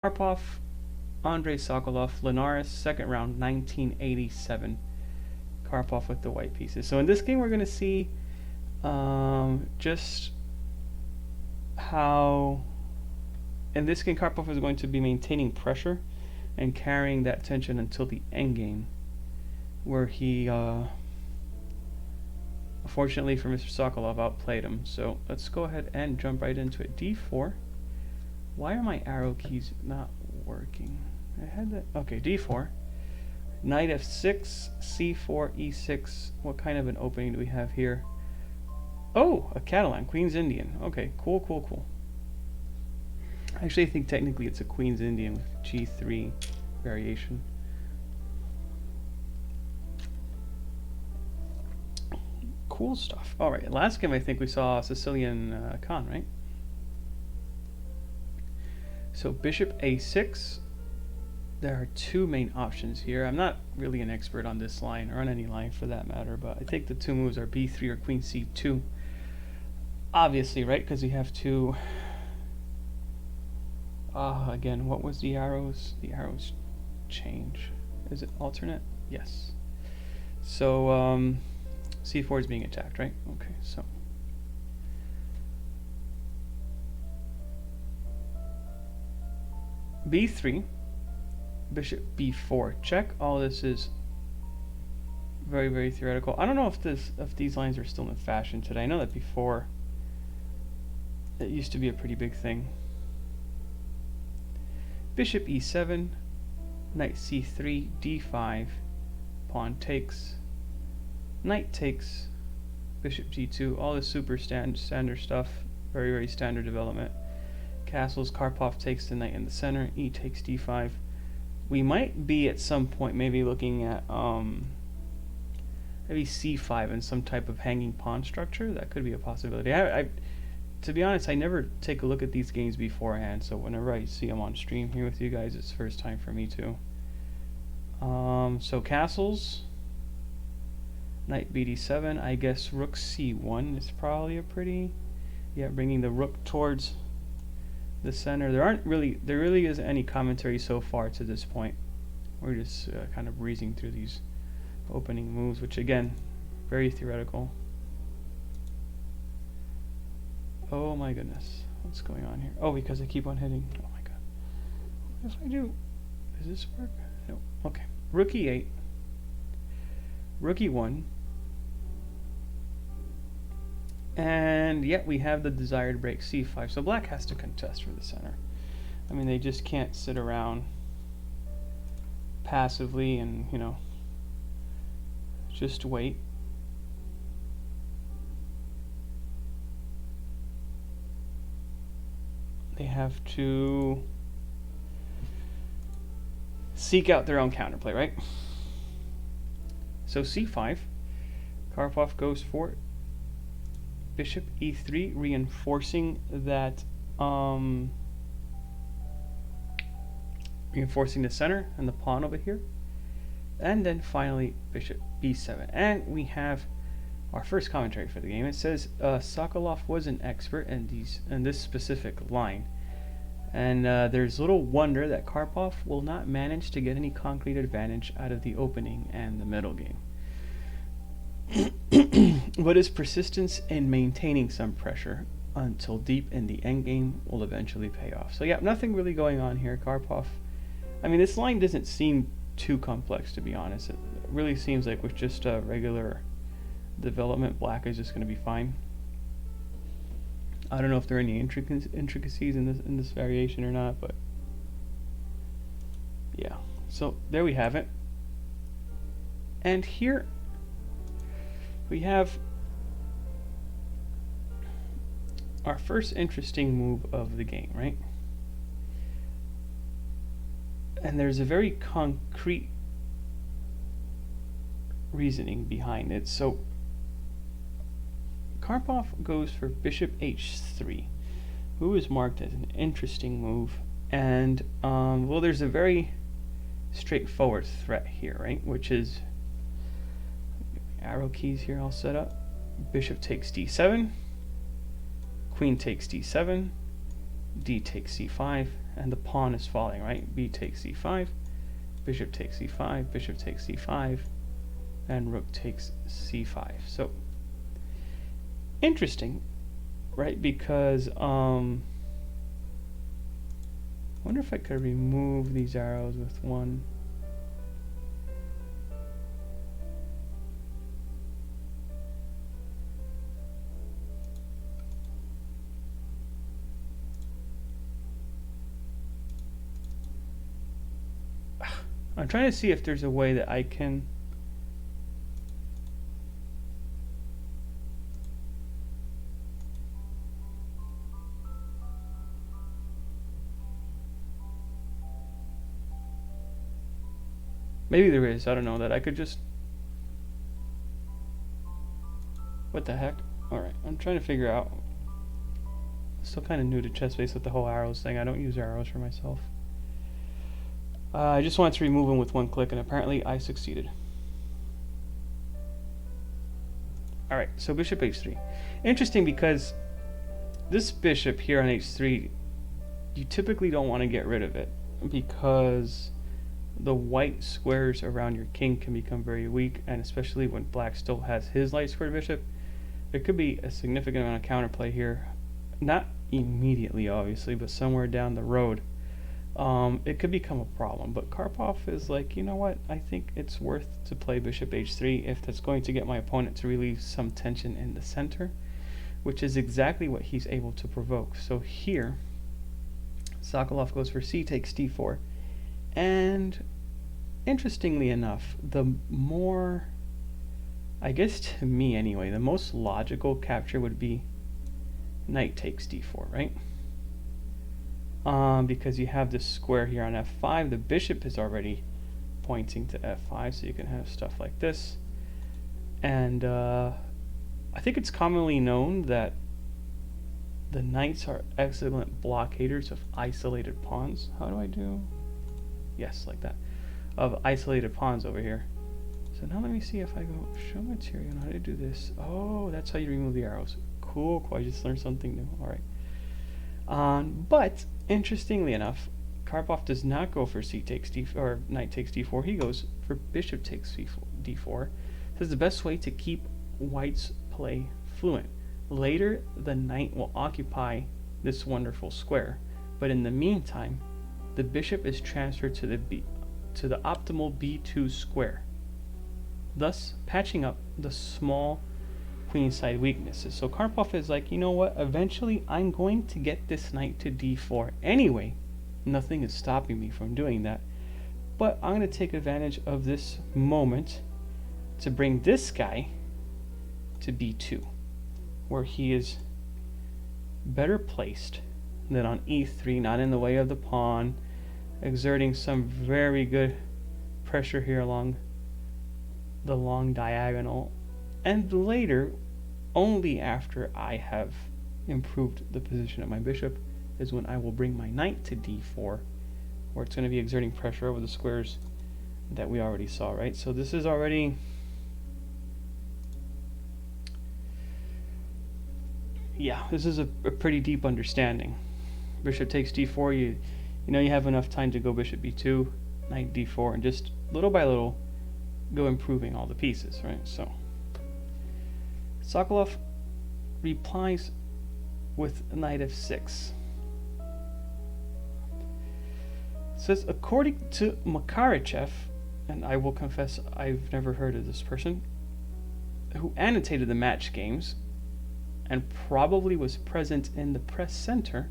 Karpov, Andrei Sokolov, Linares, second round, 1987. Karpov with the white pieces. So in this game, we're going to see just how. In this game, Karpov is going to be maintaining pressure and carrying that tension until the end game, where he, unfortunately for Mr. Sokolov, outplayed him. So let's go ahead and jump right into it. D4. Why are my arrow keys not working? I had that. Okay, D4. Knight F6, C4, E6. What kind of an opening do we have here? Oh, a Catalan, Queen's Indian. Okay, cool, cool, cool. I actually think technically it's a Queen's Indian with G3 variation. Cool stuff. All right, last game I think we saw Sicilian Khan, right? So bishop a6. There are two main options here. I'm not really an expert on this line, or on any line for that matter, but I think the two moves are b3 or queen c2. Obviously, right? Because we have to... again, what was the arrows? The arrows change. Is it alternate? Yes. So, c4 is being attacked, right? Okay, so... b3, bishop b4 check. All this is very, very theoretical. I don't know if these lines are still in fashion today. I know that before it used to be a pretty big thing. Bishop e7, knight c3, d5, pawn takes, knight takes, bishop g2. All this super standard stuff. Very, very standard development. Castles, Karpov takes the knight in the center, e takes d5. We might be at some point maybe looking at maybe c5 and some type of hanging pawn structure. That could be a possibility. To be honest, I never take a look at these games beforehand, so whenever I see them on stream here with you guys, it's first time for me too. So castles, knight bd7. I guess rook c1 is probably a pretty, yeah, bringing the rook towards the center. There really isn't any commentary so far to this point. We're just kind of breezing through these opening moves, which again, very theoretical. Oh my goodness, what's going on here? Oh, because I keep on hitting. Oh my god. What if I do? Does this work? No. Okay. Rook e8. Rook e1. And yet we have the desired break c5. So black has to contest for the center. I mean, they just can't sit around passively and, you know, just wait. They have to seek out their own counterplay, right? So c5. Karpov goes for it. Bishop e3, reinforcing that, reinforcing the center and the pawn over here. And then finally bishop b7. And we have our first commentary for the game. It says Sokolov was an expert in this specific line. And there's little wonder that Karpov will not manage to get any concrete advantage out of the opening and the middle game. But his persistence in maintaining some pressure until deep in the endgame will eventually pay off. So yeah, nothing really going on here. Karpov, I mean, this line doesn't seem too complex, to be honest. It really seems like with just a regular development, black is just going to be fine. I don't know if there are any intricacies in this variation or not, but yeah. So there we have it. And here we have our first interesting move of the game, right? And there's a very concrete reasoning behind it. So Karpov goes for bishop h3, who is marked as an interesting move. And, well, there's a very straightforward threat here, right? Which is, arrow keys here all set up. Bishop takes d7, queen takes d7, d takes c5, and the pawn is falling, right? B takes c5, bishop takes c5, bishop takes c5, and rook takes c5. So interesting, right? Because I wonder if I could remove these arrows with one. I'm trying to see if there's a way that I can maybe there is, I don't know, that I could just, what the heck? Alright, I'm trying to figure out, still kind of new to chess base with the whole arrows thing. I don't use arrows for myself. I just wanted to remove them with one click, and apparently I succeeded. Alright, so bishop h3. Interesting, because this bishop here on h3, you typically don't want to get rid of it, because the white squares around your king can become very weak, and especially when black still has his light squared bishop, there could be a significant amount of counterplay here. Not immediately, obviously, but somewhere down the road. It could become a problem, but Karpov is like, you know what, I think it's worth to play bishop h3 if that's going to get my opponent to relieve some tension in the center, which is exactly what he's able to provoke. So here, Sokolov goes for c takes d4, and interestingly enough, the more, I guess to me anyway, the most logical capture would be knight takes d4, right? Because you have this square here on f5, the bishop is already pointing to f5, so you can have stuff like this. And I think it's commonly known that the knights are excellent blockaders of isolated pawns. How do I do? Yes, like that. Of isolated pawns over here. So now let me see if I go show material on how to do this. Oh, that's how you remove the arrows. Cool, cool. I just learned something new. All right. But interestingly enough, Karpov does not go for c takes d4 or knight takes d4. He goes for bishop takes d4. This is the best way to keep white's play fluent. Later, the knight will occupy this wonderful square, but in the meantime, the bishop is transferred to the optimal b2 square, thus patching up the small queenside weaknesses. So Karpov is like, you know what, eventually I'm going to get this knight to d4 anyway. Nothing is stopping me from doing that, but I'm going to take advantage of this moment to bring this guy to b2, where he is better placed than on e3, not in the way of the pawn, exerting some very good pressure here along the long diagonal. And later, only after I have improved the position of my bishop, is when I will bring my knight to d4, where it's going to be exerting pressure over the squares that we already saw, right? So this is already, yeah, this is a pretty deep understanding. Bishop takes d4, you know you have enough time to go bishop b2, knight d4, and just little by little go improving all the pieces, right? So Sokolov replies with knight f6. It says, according to Makarichev, and I will confess I've never heard of this person, who annotated the match games and probably was present in the press center,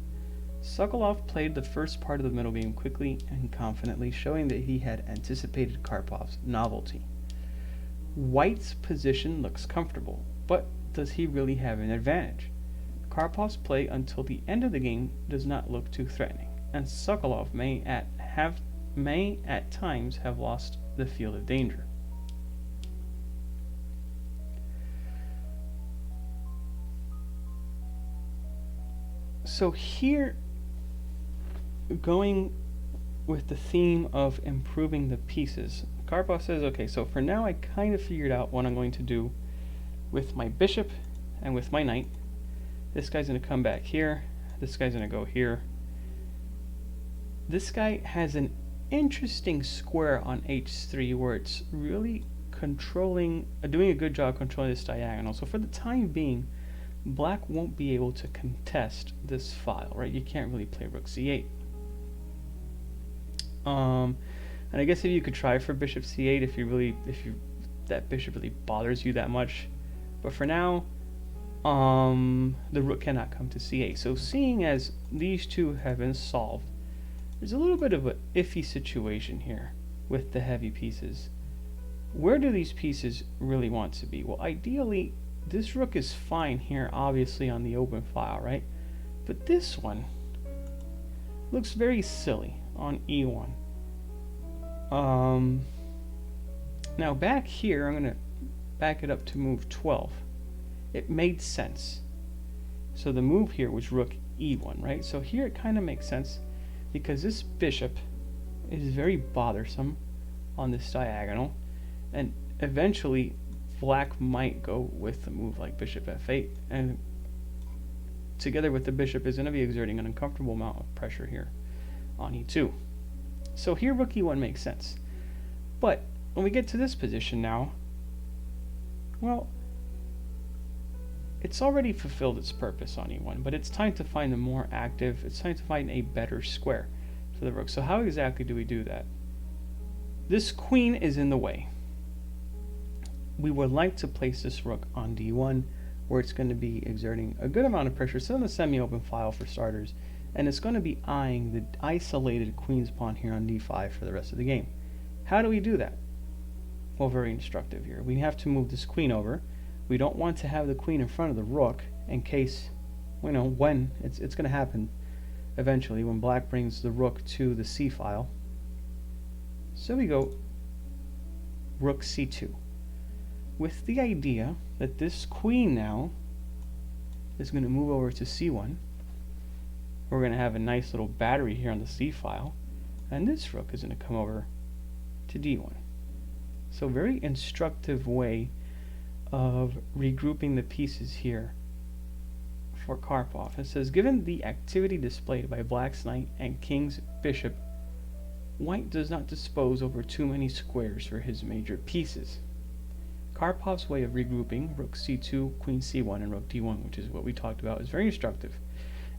Sokolov played the first part of the middle game quickly and confidently, showing that he had anticipated Karpov's novelty. White's position looks comfortable, but does he really have an advantage? Karpov's play until the end of the game does not look too threatening, and Sokolov may at times have lost the field of danger. So here, going with the theme of improving the pieces, Karpov says, okay, so for now I kind of figured out what I'm going to do with my bishop and with my knight. This guy's going to come back here, this guy's going to go here, This guy has an interesting square on h3 where it's really controlling, doing a good job controlling this diagonal. So for the time being, black won't be able to contest this file, right? You can't really play rook c8. And I guess if you could try for bishop c8 if that bishop really bothers you that much. But for now, the rook cannot come to c8. So seeing as these two have been solved, there's a little bit of an iffy situation here with the heavy pieces. Where do these pieces really want to be? Well, ideally, this rook is fine here, obviously on the open file, right? But this one looks very silly on e1. Now back here, I'm going to back it up to move 12. It made sense. So the move here was rook e1, right? So here it kind of makes sense because this bishop is very bothersome on this diagonal, and eventually black might go with the move like bishop f8, and together with the bishop is going to be exerting an uncomfortable amount of pressure here on e2. So here rook e1 makes sense. But when we get to this position now, well, it's already fulfilled its purpose on e1, but it's time to find a more active, it's time to find a better square for the rook. So how exactly do we do that? This queen is in the way. We would like to place this rook on d1, where it's going to be exerting a good amount of pressure, still in a semi-open file for starters, and it's going to be eyeing the isolated queen's pawn here on d5 for the rest of the game. How do we do that? Well, very instructive here. We have to move this queen over. We don't want to have the queen in front of the rook in case, you know, when it's going to happen eventually when black brings the rook to the c file. So we go rook c2 with the idea that this queen now is going to move over to c1. We're going to have a nice little battery here on the c file, and this rook is going to come over to d1. So very instructive way of regrouping the pieces here for Karpov. It says, given the activity displayed by black's knight and king's bishop, white does not dispose over too many squares for his major pieces. Karpov's way of regrouping rook c2, queen c1, and rook d1, which is what we talked about, is very instructive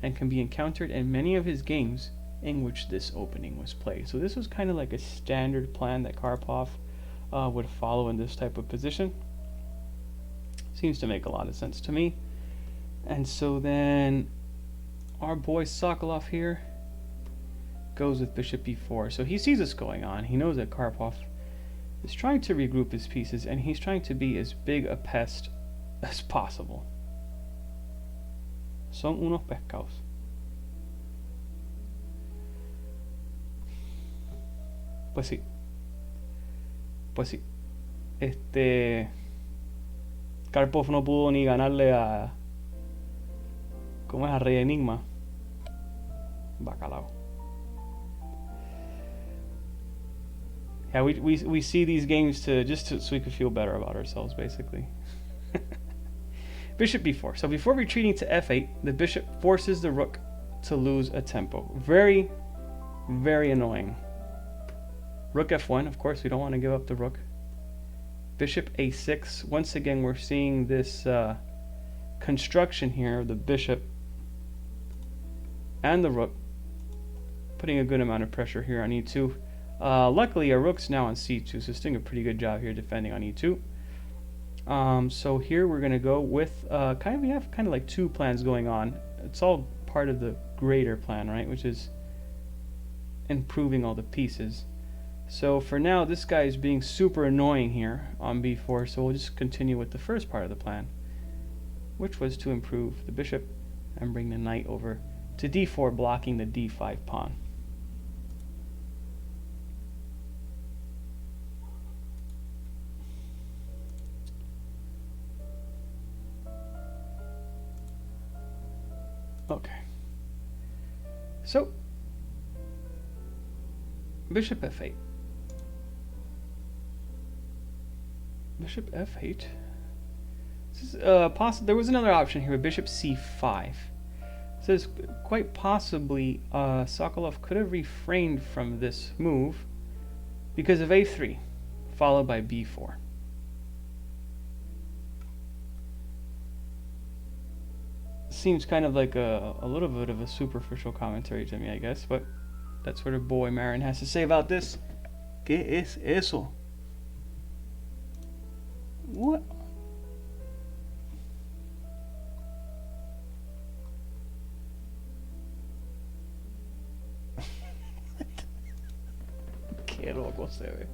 and can be encountered in many of his games in which this opening was played. So this was kind of like a standard plan that Karpov would follow in this type of position. Seems to make a lot of sense to me. And so then our boy Sokolov here goes with bishop e4. So he sees this going on. He knows that Karpov is trying to regroup his pieces, and he's trying to be as big a pest as possible. Son unos pescados. Pues sí. Karpov no pudo ni ganarle a... ¿Cómo es? A Rey Enigma. Bacalao. Yeah, we see these games so we could feel better about ourselves, basically. Bishop b4. So before retreating to f8, the bishop forces the rook to lose a tempo. Very, very annoying. Rook f1, of course, we don't want to give up the rook. Bishop a6. Once again, we're seeing this construction here of the bishop and the rook, putting a good amount of pressure here on e2. Luckily, our rook's now on c2, so it's doing a pretty good job here defending on e2. So here we're going to go with we have kind of like two plans going on. It's all part of the greater plan, right, which is improving all the pieces. So for now, this guy is being super annoying here on b4, so we'll just continue with the first part of the plan, which was to improve the bishop and bring the knight over to d4, blocking the d5 pawn. Okay. So, bishop f8. Bishop f8. This is there was another option here with bishop c5. So says quite possibly Sokolov could have refrained from this move because of a3, followed by b4. Seems kind of like a little bit of a superficial commentary to me, I guess, but that's what our boy Marin has to say about this. ¿Qué es eso? What? Qué loco se ve.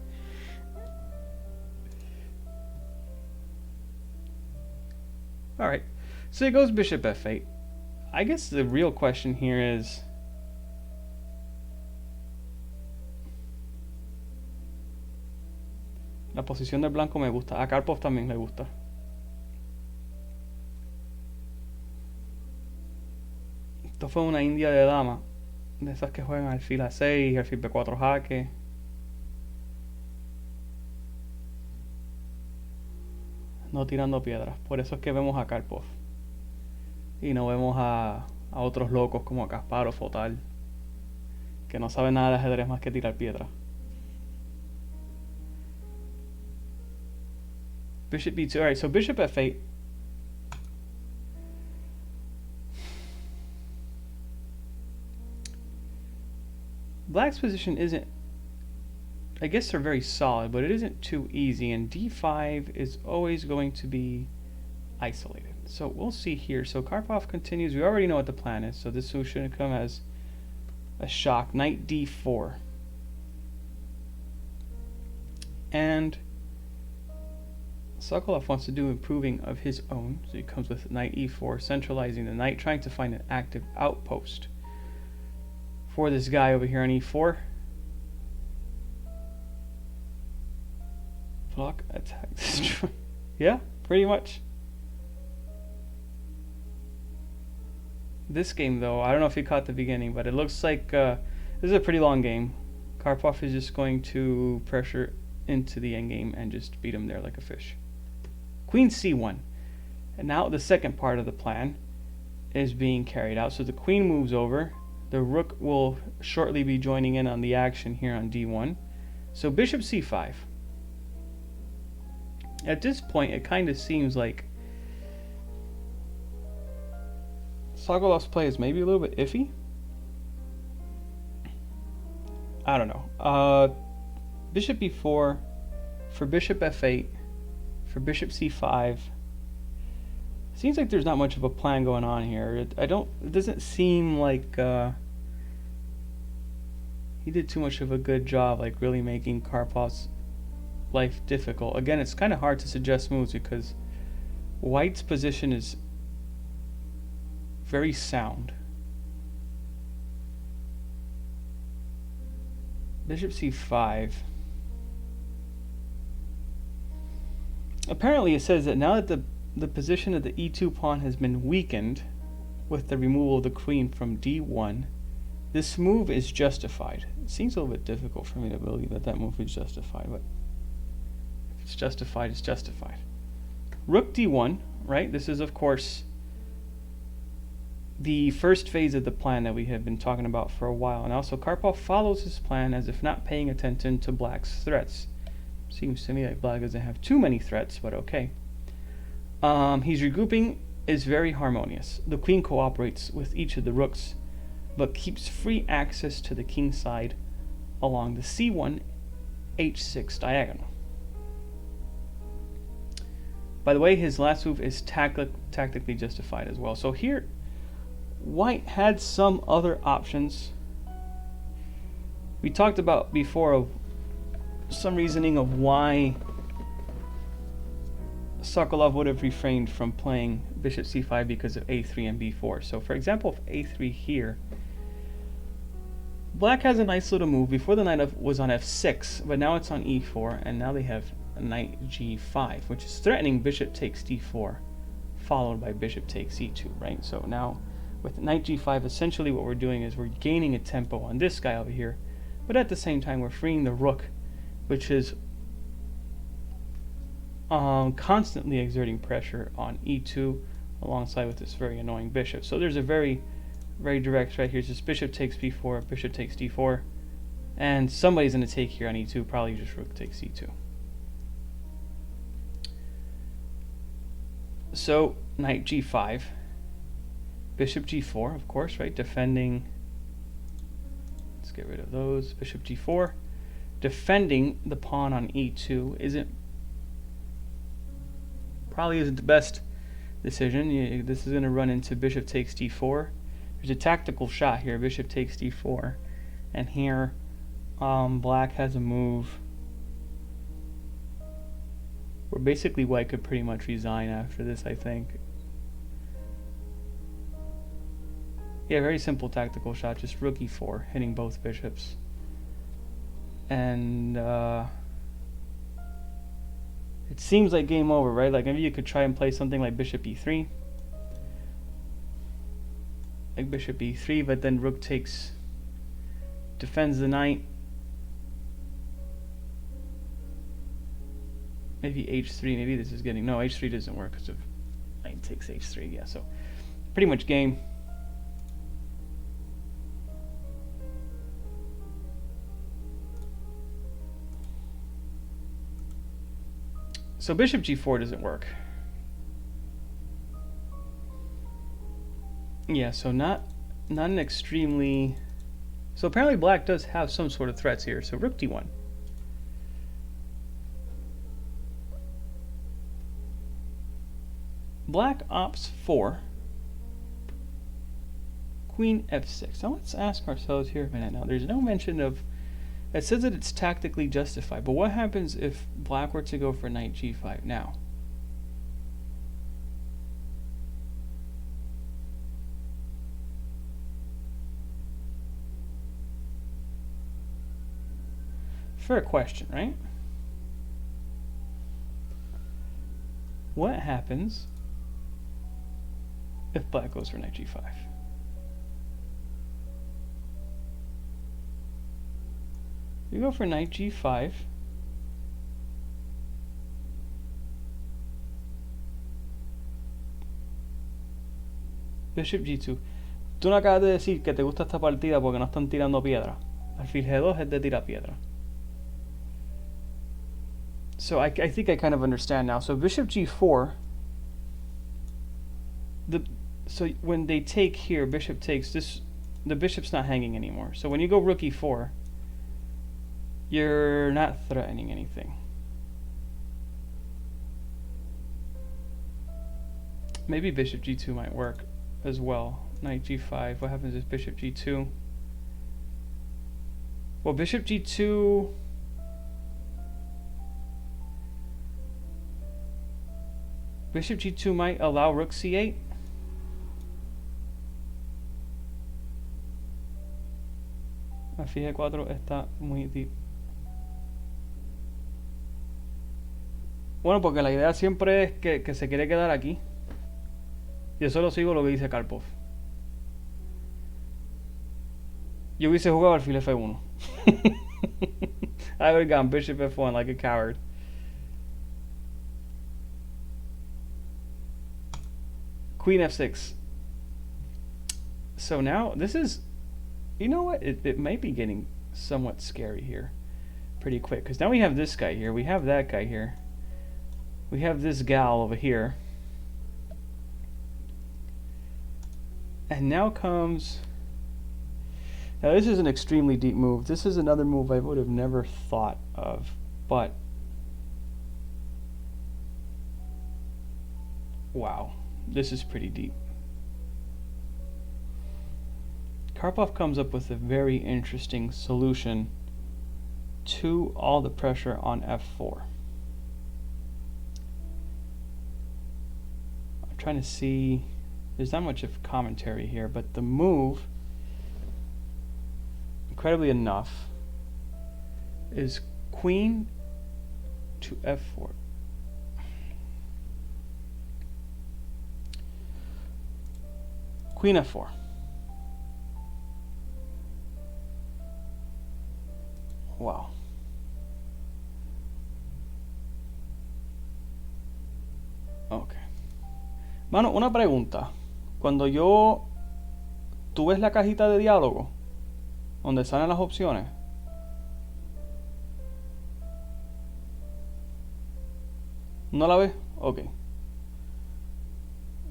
Alright, so it goes bishop f8. I guess the real question here is, la posición del blanco me gusta. A Karpov también le gusta. Esto fue una india de dama, de esas que juegan alfil a6, alfil b4 jaque. No tirando piedras. Por eso es que vemos a Karpov. Y no vemos a otros locos como a Kasparov o tal, que no saben nada de ajedrez más que tirar piedras. Bishop b2. Alright, so bishop f8. Black's position isn't, I guess they're very solid, but it isn't too easy, and d5 is always going to be isolated. So we'll see here. So Karpov continues. We already know what the plan is, so this shouldn't come as a shock. Knight d4. And Sokolov wants to do improving of his own, so he comes with knight e4, centralizing the knight, trying to find an active outpost for this guy over here on e4. Block, attack, destroy. Yeah, pretty much. This game, though, I don't know if you caught the beginning, but it looks like this is a pretty long game. Karpov is just going to pressure into the endgame and just beat him there like a fish. Queen c1. And now the second part of the plan is being carried out. So the queen moves over. The rook will shortly be joining in on the action here on d1. So bishop c5. At this point, it kind of seems like Sokolov's play is maybe a little bit iffy. I don't know. Bishop b4 for bishop f8 for bishop c5. Seems like there's not much of a plan going on here. It doesn't seem like he did too much of a good job, like really making Karpov's life difficult. Again, it's kind of hard to suggest moves because White's position is very sound. Bishop c5. Apparently it says that now that the position of the e2 pawn has been weakened with the removal of the queen from d1, this move is justified. It seems a little bit difficult for me to believe that that move is justified, but if it's justified, it's justified. Rook d1, right? This is, of course, the first phase of the plan that we have been talking about for a while now. So Karpov follows his plan as if not paying attention to Black's threats. Seems to me like Black doesn't have too many threats, but okay. He's regrouping is very harmonious. The queen cooperates with each of the rooks, but keeps free access to the king side along the c1, h6 diagonal. By the way, his last move is tactically justified as well. So here, White had some other options. We talked about before of some reasoning of why Sokolov would have refrained from playing bishop c5 because of a3 and b4. So for example, if a3 here, Black has a nice little move. Before the knight was on f6, but now it's on e4, and now they have knight g5, which is threatening bishop takes d4, followed by bishop takes e2, right? So now with knight g5, essentially what we're doing is we're gaining a tempo on this guy over here, but at the same time we're freeing the rook, which is constantly exerting pressure on e2 alongside with this very annoying bishop. So there's a very very direct right here. It's just bishop takes b4, bishop takes d4. And somebody's going to take here on e2, probably just rook takes e2. So, knight g5. Bishop g4, of course, right? Defending. Let's get rid of those. Bishop g4. Defending the pawn on e2 probably isn't the best decision. This is going to run into bishop takes d4. There's a tactical shot here. Bishop takes d4. And here, black has a move where basically white could pretty much resign after this, I think. Yeah, very simple tactical shot, just rook e4, hitting both bishops. And it seems like game over, right? Like maybe you could try and play something like bishop e3. Like bishop e3, but then rook takes, defends the knight. Maybe h3, maybe this is getting, no, h3 doesn't work because of knight takes h3, yeah, so pretty much game. So bishop g4 doesn't work. Yeah, so not an extremely, so apparently black does have some sort of threats here. So rook d1. Black opts for queen f6. Now let's ask ourselves here a minute. Now there's no mention of, it says that it's tactically justified, but what happens if black were to go for knight g5 now? Fair question, right? What happens if black goes for knight g5? You go for knight g5. Bishop g2. Tú no acabas de decir que te gusta esta partida porque no están tirando piedra. Alfil g2 es de tirar piedra. So I think I kind of understand now. So bishop g4. So when they take here, bishop takes this. The bishop's not hanging anymore. So when you go rook e4, you're not threatening anything. Maybe bishop g2 might work as well. Knight g5. What happens if bishop g2? Well, bishop g2. Bishop g2 might allow rook c8. Alfil g4 está muy deep. Bueno, porque la idea siempre es que se quiere quedar aquí. Yo solo sigo lo que dice Karpov. Yo hubiese jugado alfil f1. I would have gone bishop f1 like a coward. Queen f6. So now this is, you know what? It might be getting somewhat scary here pretty quick. Because now we have this guy here. We have that guy here. We have this gal over here. And now comes... Now this is an extremely deep move. This is another move I would have never thought of. But... wow. This is pretty deep. Karpov comes up with a very interesting solution to all the pressure on f4. I'm trying to see, there's not much of commentary here, but the move, incredibly enough, is queen to f4. Queen f4. Wow. Ok. Mano, una pregunta. Cuando yo ¿Tú ves la cajita de diálogo? Donde salen las opciones. ¿No la ves? Okay.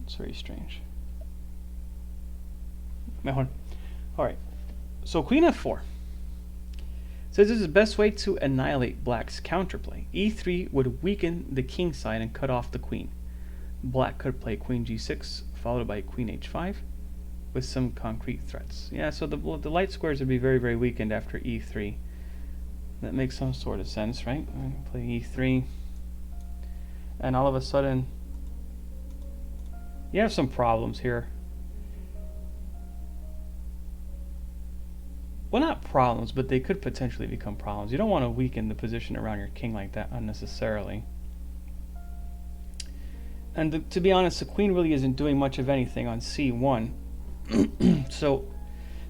It's very strange. Mejor. Alright. So queen f4. Says this is the best way to annihilate black's counterplay. e3 would weaken the king side and cut off the queen. Black could play queen g6, followed by queen h5, with some concrete threats. Yeah, so the light squares would be very, very weakened after e3. That makes some sort of sense, right? Play e3. And all of a sudden, you have some problems here. Well, not problems, but they could potentially become problems. You don't want to weaken the position around your king like that unnecessarily. And to be honest, the queen really isn't doing much of anything on c1. So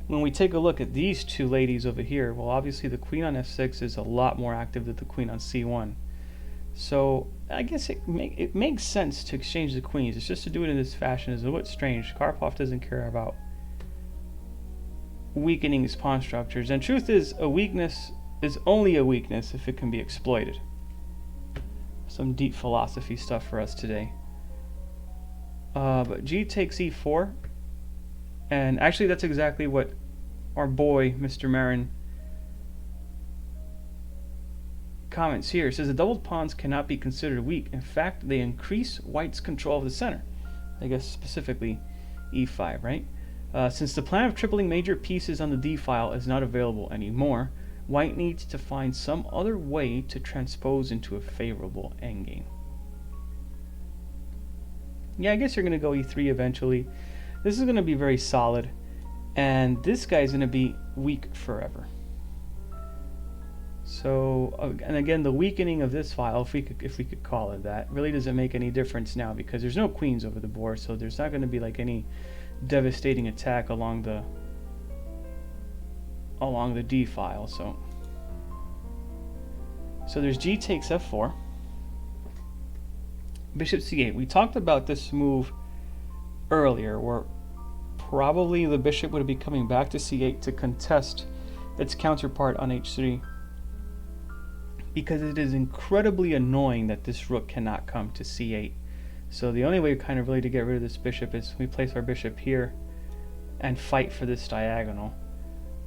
when we take a look at these two ladies over here, well, obviously the queen on f6 is a lot more active than the queen on c1. So I guess it makes sense to exchange the queens. It's just to do it in this fashion is a bit strange. Karpov doesn't care about weakening his pawn structures. And truth is, a weakness is only a weakness if it can be exploited. Some deep philosophy stuff for us today. But g takes e4. And actually that's exactly what our boy, Mr. Marin, comments here. It says the doubled pawns cannot be considered weak. In fact, they increase white's control of the center. I guess specifically e5, right? Since the plan of tripling major pieces on the d file is not available anymore, white needs to find some other way to transpose into a favorable endgame. Yeah, I guess you're going to go e3 eventually. This is going to be very solid, and this guy's going to be weak forever. So, and again, the weakening of this file, if we could call it that, really doesn't make any difference now because there's no queens over the board, so there's not going to be like any devastating attack along the d file. So there's g takes f4, bishop c8. We talked about this move earlier, where probably the bishop would be coming back to c8 to contest its counterpart on h3, because it is incredibly annoying that this rook cannot come to c8. So the only way kind of really to get rid of this bishop is we place our bishop here and fight for this diagonal.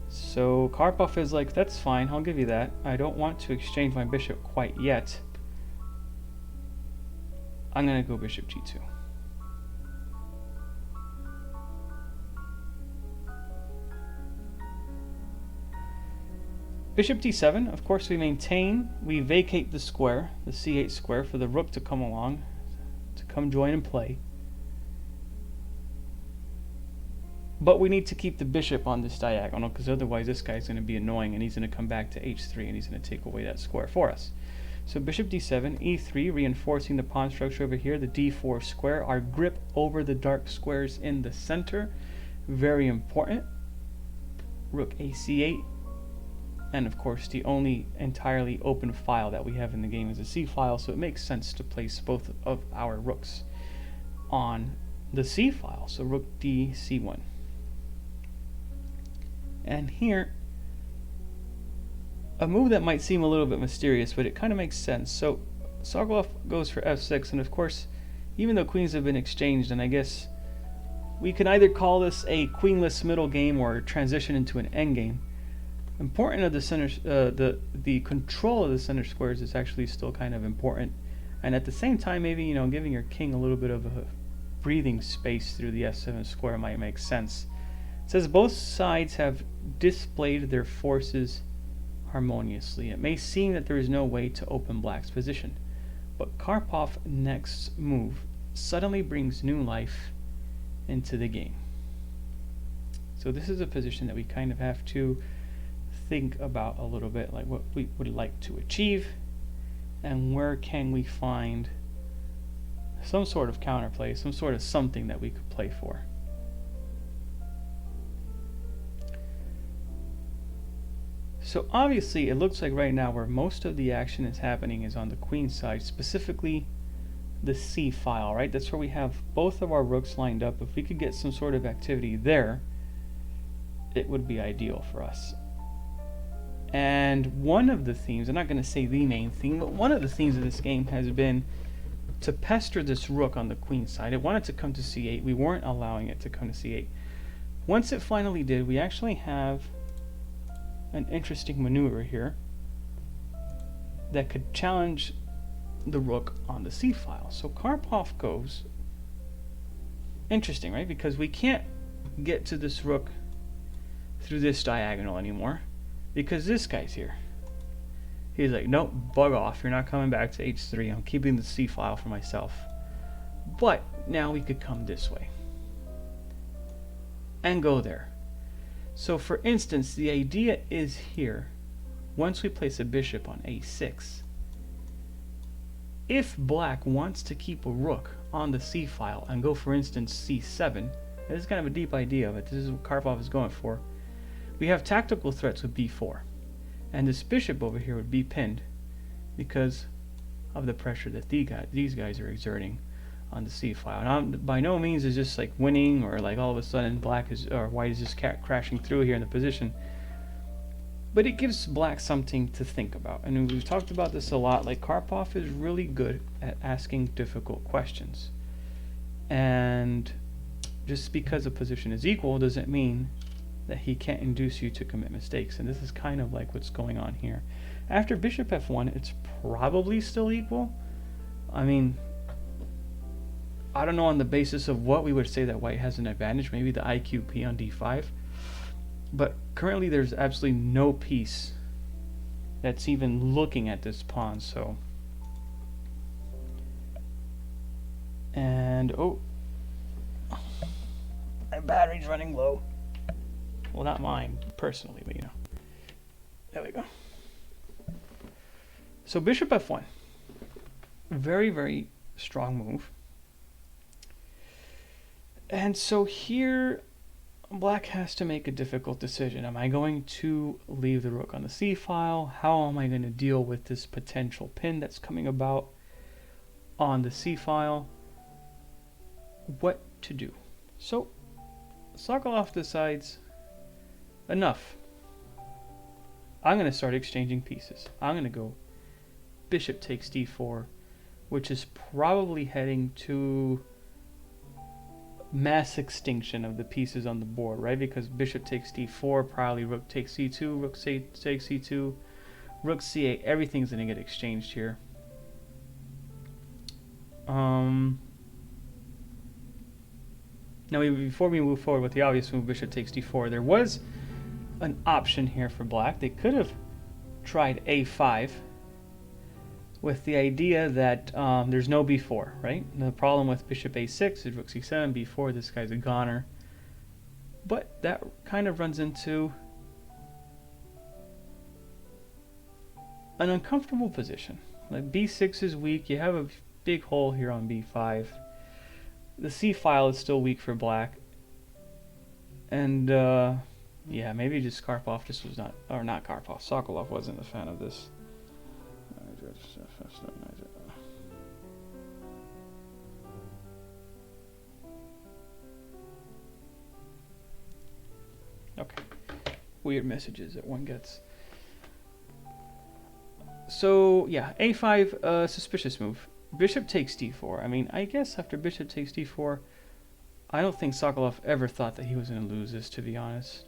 So Karpov is like, that's fine, I'll give you that. I don't want to exchange my bishop quite yet. I'm going to go bishop g2. Bishop d7, of course we vacate the square, the c8 square, for the rook to come along, to come join and play. But we need to keep the bishop on this diagonal, because otherwise this guy's going to be annoying and he's going to come back to h3 and he's going to take away that square for us. So bishop d7, e3, reinforcing the pawn structure over here, the d4 square, our grip over the dark squares in the center, very important. Rook a c8. And of course, the only entirely open file that we have in the game is a C file, so it makes sense to place both of our rooks on the C file. So rook d c1. And here, a move that might seem a little bit mysterious, but it kind of makes sense. So Sokolov goes for f6, and of course, even though queens have been exchanged, and I guess we can either call this a queenless middle game or transition into an endgame. Important of the center, the control of the center squares is actually still kind of important, and at the same time, maybe giving your king a little bit of a breathing space through the f7 square might make sense. It says both sides have displayed their forces harmoniously. It may seem that there is no way to open black's position, but Karpov's next move suddenly brings new life into the game. So this is a position that we kind of have to think about a little bit, like what we would like to achieve and where can we find some sort of counterplay, some sort of something that we could play for. So obviously it looks like right now where most of the action is happening is on the queen side, specifically the C file, right? That's where we have both of our rooks lined up. If we could get some sort of activity there, it would be ideal for us. And one of the themes, I'm not going to say the main theme, but one of the themes of this game has been to pester this rook on the queen side. It wanted to come to c8. We weren't allowing it to come to c8. Once it finally did, we actually have an interesting maneuver here that could challenge the rook on the c file. So Karpov goes. Interesting, right? Because we can't get to this rook through this diagonal anymore because this guy's here. He's like, nope, bug off. You're not coming back to h3. I'm keeping the c file for myself. But now we could come this way and go there. So for instance, the idea is here, once we place a bishop on a6, if black wants to keep a rook on the c file and go, for instance, c7, this is kind of a deep idea, but this is what Karpov is going for. We have tactical threats with b4, and this bishop over here would be pinned because of the pressure that these guys are exerting on the c file. Now, by no means is this like winning or like all of a sudden black is or white is just crashing through here in the position, but it gives black something to think about. And we've talked about this a lot. Like, Karpov is really good at asking difficult questions, and just because a position is equal doesn't mean that he can't induce you to commit mistakes. And this is kind of like what's going on here. After bishop f1, it's probably still equal. I mean, I don't know on the basis of what we would say that white has an advantage, maybe the IQP on d5. But currently there's absolutely no piece that's even looking at this pawn, so. And, oh, my battery's running low. Well, not mine, personally, but you know. There we go. So bishop f1. Very, very strong move. And so here, black has to make a difficult decision. Am I going to leave the rook on the c file? How am I going to deal with this potential pin that's coming about on the c file? What to do? So Sokolov decides, enough. I'm going to start exchanging pieces. I'm going to go bishop takes d4, which is probably heading to mass extinction of the pieces on the board, right? Because bishop takes d4, probably rook takes c2, rook takes c2, rook c8, everything's going to get exchanged here. Now, before we move forward with the obvious move, bishop takes d4, there was an option here for black. They could have tried a5 with the idea that there's no b4, right? And the problem with bishop a6 is rook c7, b4, this guy's a goner. But that kind of runs into an uncomfortable position. Like, b6 is weak, you have a big hole here on b5. The c file is still weak for black. And yeah, maybe just Karpov just was not, or not Karpov, Sokolov wasn't a fan of this. Okay, weird messages that one gets. So yeah, a5, suspicious move. Bishop takes d4. I mean, I guess after bishop takes d4, I don't think Sokolov ever thought that he was going to lose this, to be honest.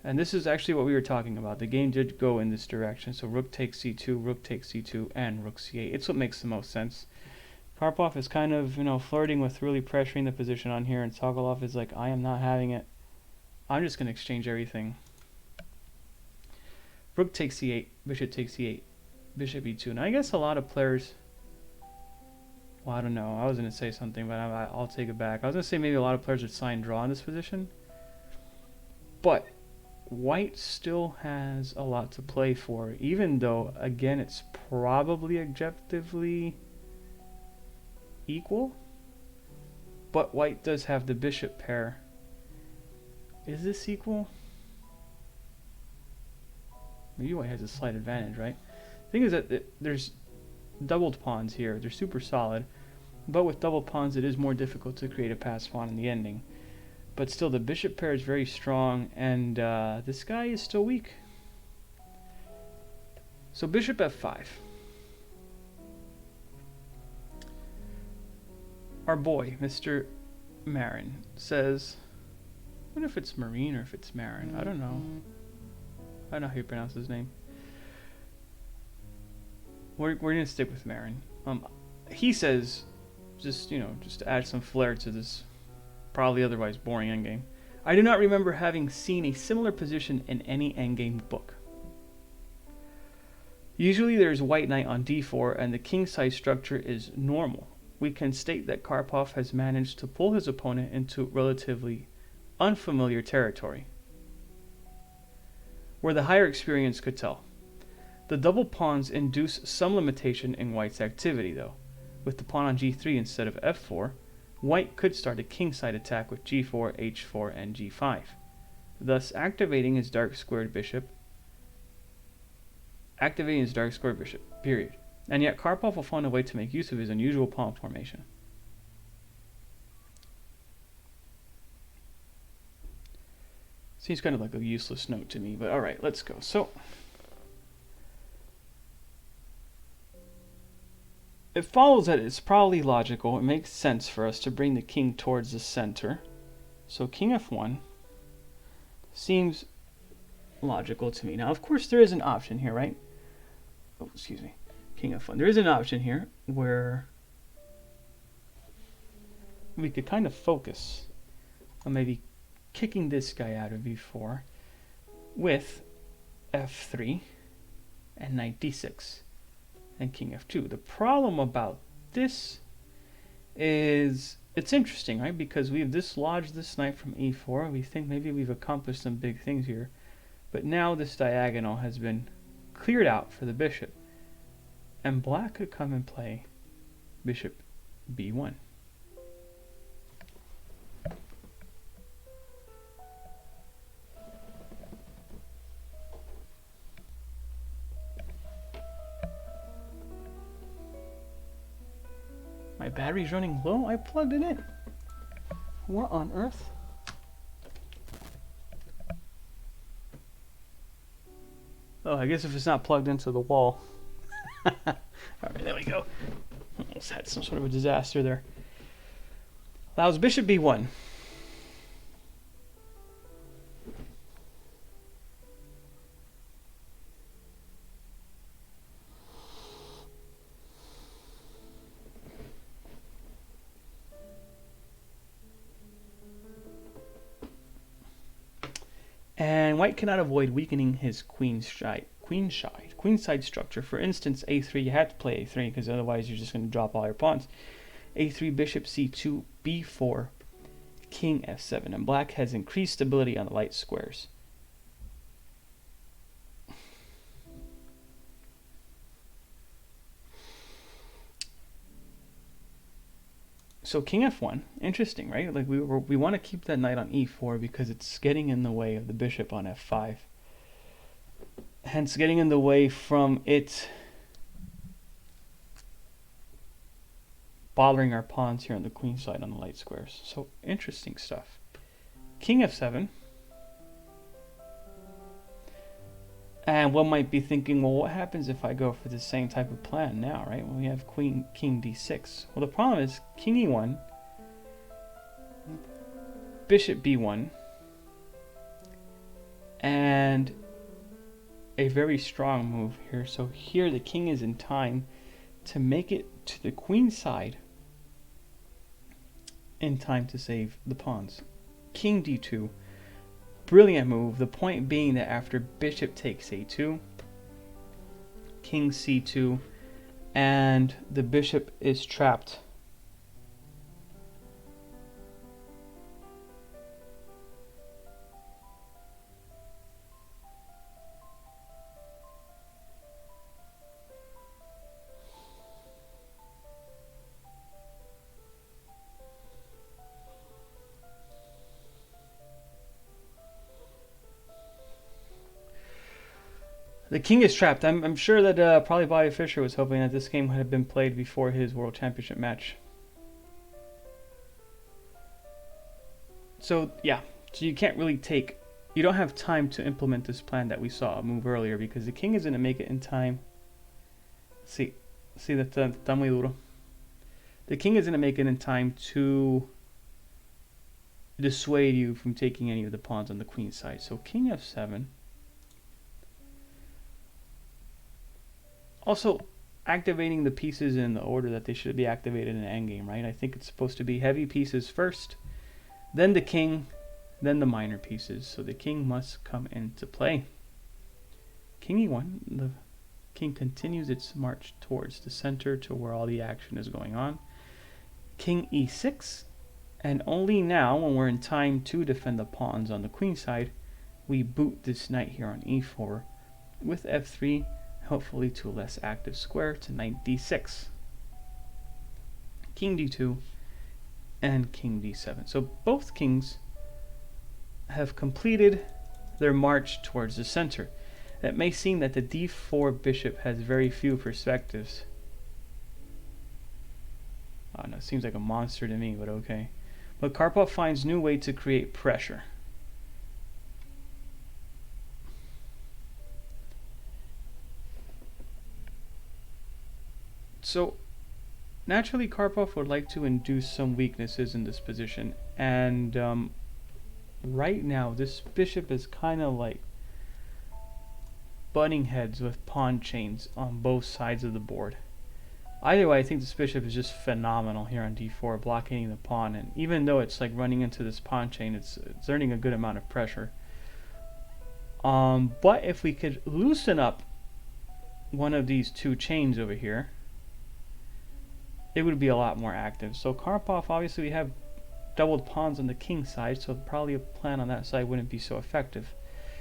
And this is actually what we were talking about. The game did go in this direction. So rook takes c2, rook takes c2, and rook c8. It's what makes the most sense. Karpov is kind of, you know, flirting with really pressuring the position on here, and Sokolov is like, I am not having it. I'm just going to exchange everything. Rook takes c8, bishop takes c8, bishop e2. Now, I guess a lot of players... Well, I don't know. I was going to say something, but I'll take it back. I was going to say maybe a lot of players would sign draw in this position. But white still has a lot to play for, even though, again, it's probably objectively equal. But white does have the bishop pair. Is this equal? Maybe white has a slight advantage, right? The thing is that there's doubled pawns here. They're super solid. But with double pawns, it is more difficult to create a passed pawn in the ending. But still, the bishop pair is very strong, and this guy is still weak. So bishop f5. Our boy, Mr. Marin, says, I wonder if it's Marine or if it's Marin. I don't know. I don't know how you pronounce his name. We're gonna stick with Marin. He says, just to add some flair to this probably otherwise boring endgame. I do not remember having seen a similar position in any endgame book. Usually there is white knight on d4 and the king-side structure is normal. We can state that Karpov has managed to pull his opponent into relatively unfamiliar territory, where the higher experience could tell. The double pawns induce some limitation in white's activity though. With the pawn on g3 instead of f4, white could start a king-side attack with g4, h4, and g5, thus activating his dark squared bishop, period. And yet Karpov will find a way to make use of his unusual pawn formation. Seems kind of like a useless note to me, but alright, let's go. So, it follows that it's probably logical, it makes sense for us to bring the king towards the center. So king f1 seems logical to me. Now, of course, there is an option here, right? Oh, excuse me. King f1. There is an option here where we could kind of focus on maybe kicking this guy out of b4 with f3 and knight d6 and king f2. The problem about this is it's interesting, right? Because we've dislodged this knight from e4. We think maybe we've accomplished some big things here. But now this diagonal has been cleared out for the bishop. And black could come and play bishop b1. My battery's running low. I plugged it in. What on earth? Oh, I guess if it's not plugged into the wall. Alright, there we go. Almost had some sort of a disaster there. Allows bishop b1. And white cannot avoid weakening his queenside structure. For instance, a3, you have to play a3 because otherwise you're just going to drop all your pawns. a3, bishop c2, b4, king f7. And black has increased stability on the light squares. So king f1, interesting, right? Like we want to keep that knight on e4 because it's getting in the way of the bishop on f5. Hence getting in the way from it bothering our pawns here on the queen side on the light squares. So interesting stuff. King f7. And one might be thinking, well, what happens if I go for the same type of plan now, right? When we have king d6. Well, the problem is king e1, bishop b1, and a very strong move here. So here the king is in time to make it to the queen side in time to save the pawns. King d2. Brilliant move. The point being that after bishop takes a2, king c2, and the bishop is trapped. The king is trapped. I'm sure that probably Bobby Fischer was hoping that this game had been played before his World Championship match. So yeah, so you can't really take. You don't have time to implement this plan that we saw move earlier because the king is going to make it in time. See, that está muy duro. The king is going to make it in time to dissuade you from taking any of the pawns on the queen side. So king f7. Also, activating the pieces in the order that they should be activated in an endgame, right? I think it's supposed to be heavy pieces first, then the king, then the minor pieces. So the king must come into play. King e1. The king continues its march towards the center to where all the action is going on. King e6. And only now, when we're in time to defend the pawns on the queen side, we boot this knight here on e4 with f3, hopefully to a less active square, to knight d6. King d2 and king d7. So both kings have completed their march towards the center. It may seem that the d4 bishop has very few perspectives. Oh no, it seems like a monster to me, but okay. But Karpov finds new way to create pressure. So naturally Karpov would like to induce some weaknesses in this position, and right now this bishop is kind of like butting heads with pawn chains on both sides of the board. Either way, I think this bishop is just phenomenal here on d4, blockading the pawn, and even though it's like running into this pawn chain, it's earning a good amount of pressure. But if we could loosen up one of these two chains over here, it would be a lot more active. So Karpov, obviously we have doubled pawns on the king side, so probably a plan on that side wouldn't be so effective.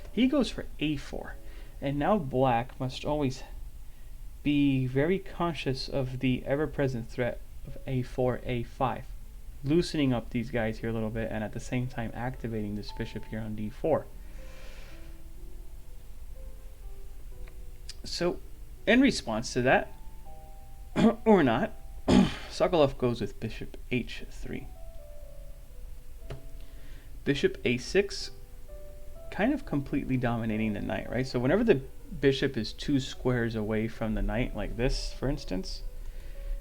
He goes for a4, and now black must always be very conscious of the ever-present threat of a4, a5, loosening up these guys here a little bit, and at the same time activating this bishop here on d4. So in response to that, or not, Sokolov goes with bishop h3. Bishop a6, kind of completely dominating the knight, right? So whenever the bishop is 2 squares away from the knight, like this, for instance,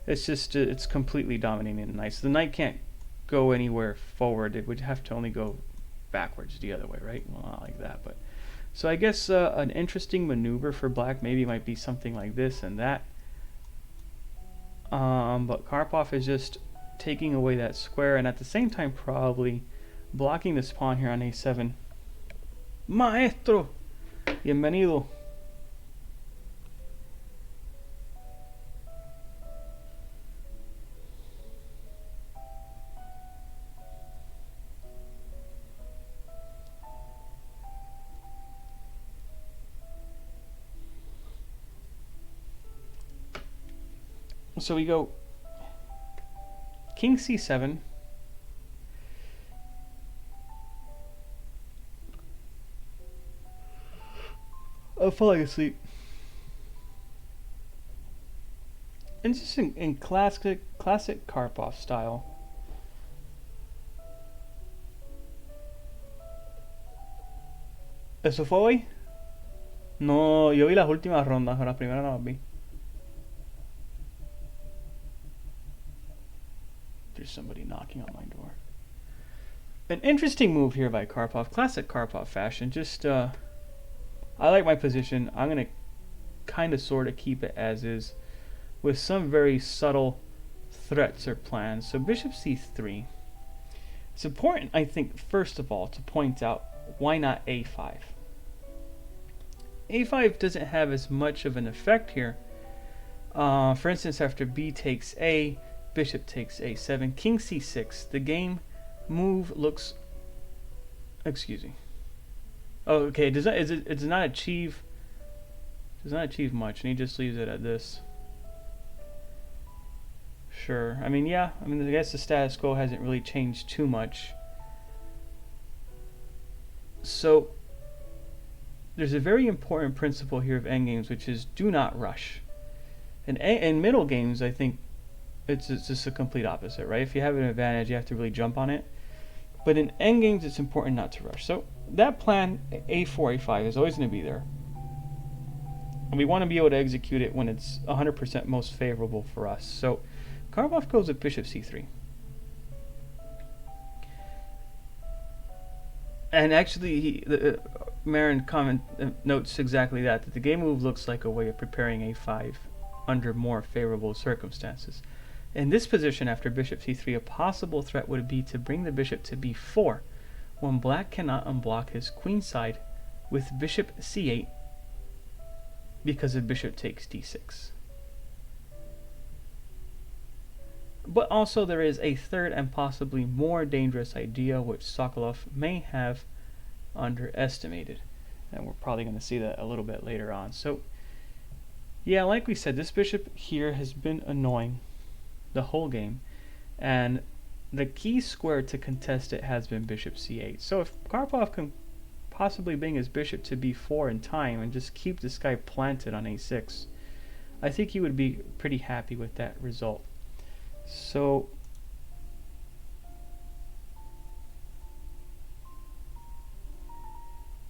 it's just, it's completely dominating the knight. So the knight can't go anywhere forward. It would have to only go backwards the other way, right? Well, not like that, but... So I guess an interesting maneuver for black maybe might be something like this and that. But Karpov is just taking away that square, and at the same time probably blocking this pawn here on a7. Maestro! Bienvenido! So we go king c7. I'm falling asleep. And just in classic Karpov style. ¿Eso fue hoy? No, yo vi las últimas rondas, las primeras no las vi. There's somebody knocking on my door. An interesting move here by Karpov, classic Karpov fashion. Just, I like my position. I'm going to kind of sort of keep it as is with some very subtle threats or plans. So bishop c3. It's important, I think, first of all, to point out why not a5. a5 doesn't have as much of an effect here. For instance, after b takes a, bishop takes a7, king c6. The game move looks... Excuse me. Oh, okay. It does not achieve much, and he just leaves it at this. Sure. I mean, yeah. I mean, I guess the status quo hasn't really changed too much. So there's a very important principle here of endgames, which is do not rush. And in middle games, I think it's just a complete opposite, right? If you have an advantage, you have to really jump on it. But in endgames, it's important not to rush. So that plan, a4, a5, is always going to be there. And we want to be able to execute it when it's 100% most favorable for us. So Karpov goes with bishop c3. And actually, Marin notes exactly that the game move looks like a way of preparing a5 under more favorable circumstances. In this position, after bishop c3, a possible threat would be to bring the bishop to b4, when black cannot unblock his queenside with bishop c8 because of bishop takes d6. But also there is a third and possibly more dangerous idea which Sokolov may have underestimated. And we're probably going to see that a little bit later on. So, yeah, like we said, this bishop here has been annoying the whole game. And the key square to contest it has been bishop c8. So if Karpov can possibly bring his bishop to b4 in time and just keep this guy planted on a6, I think he would be pretty happy with that result. So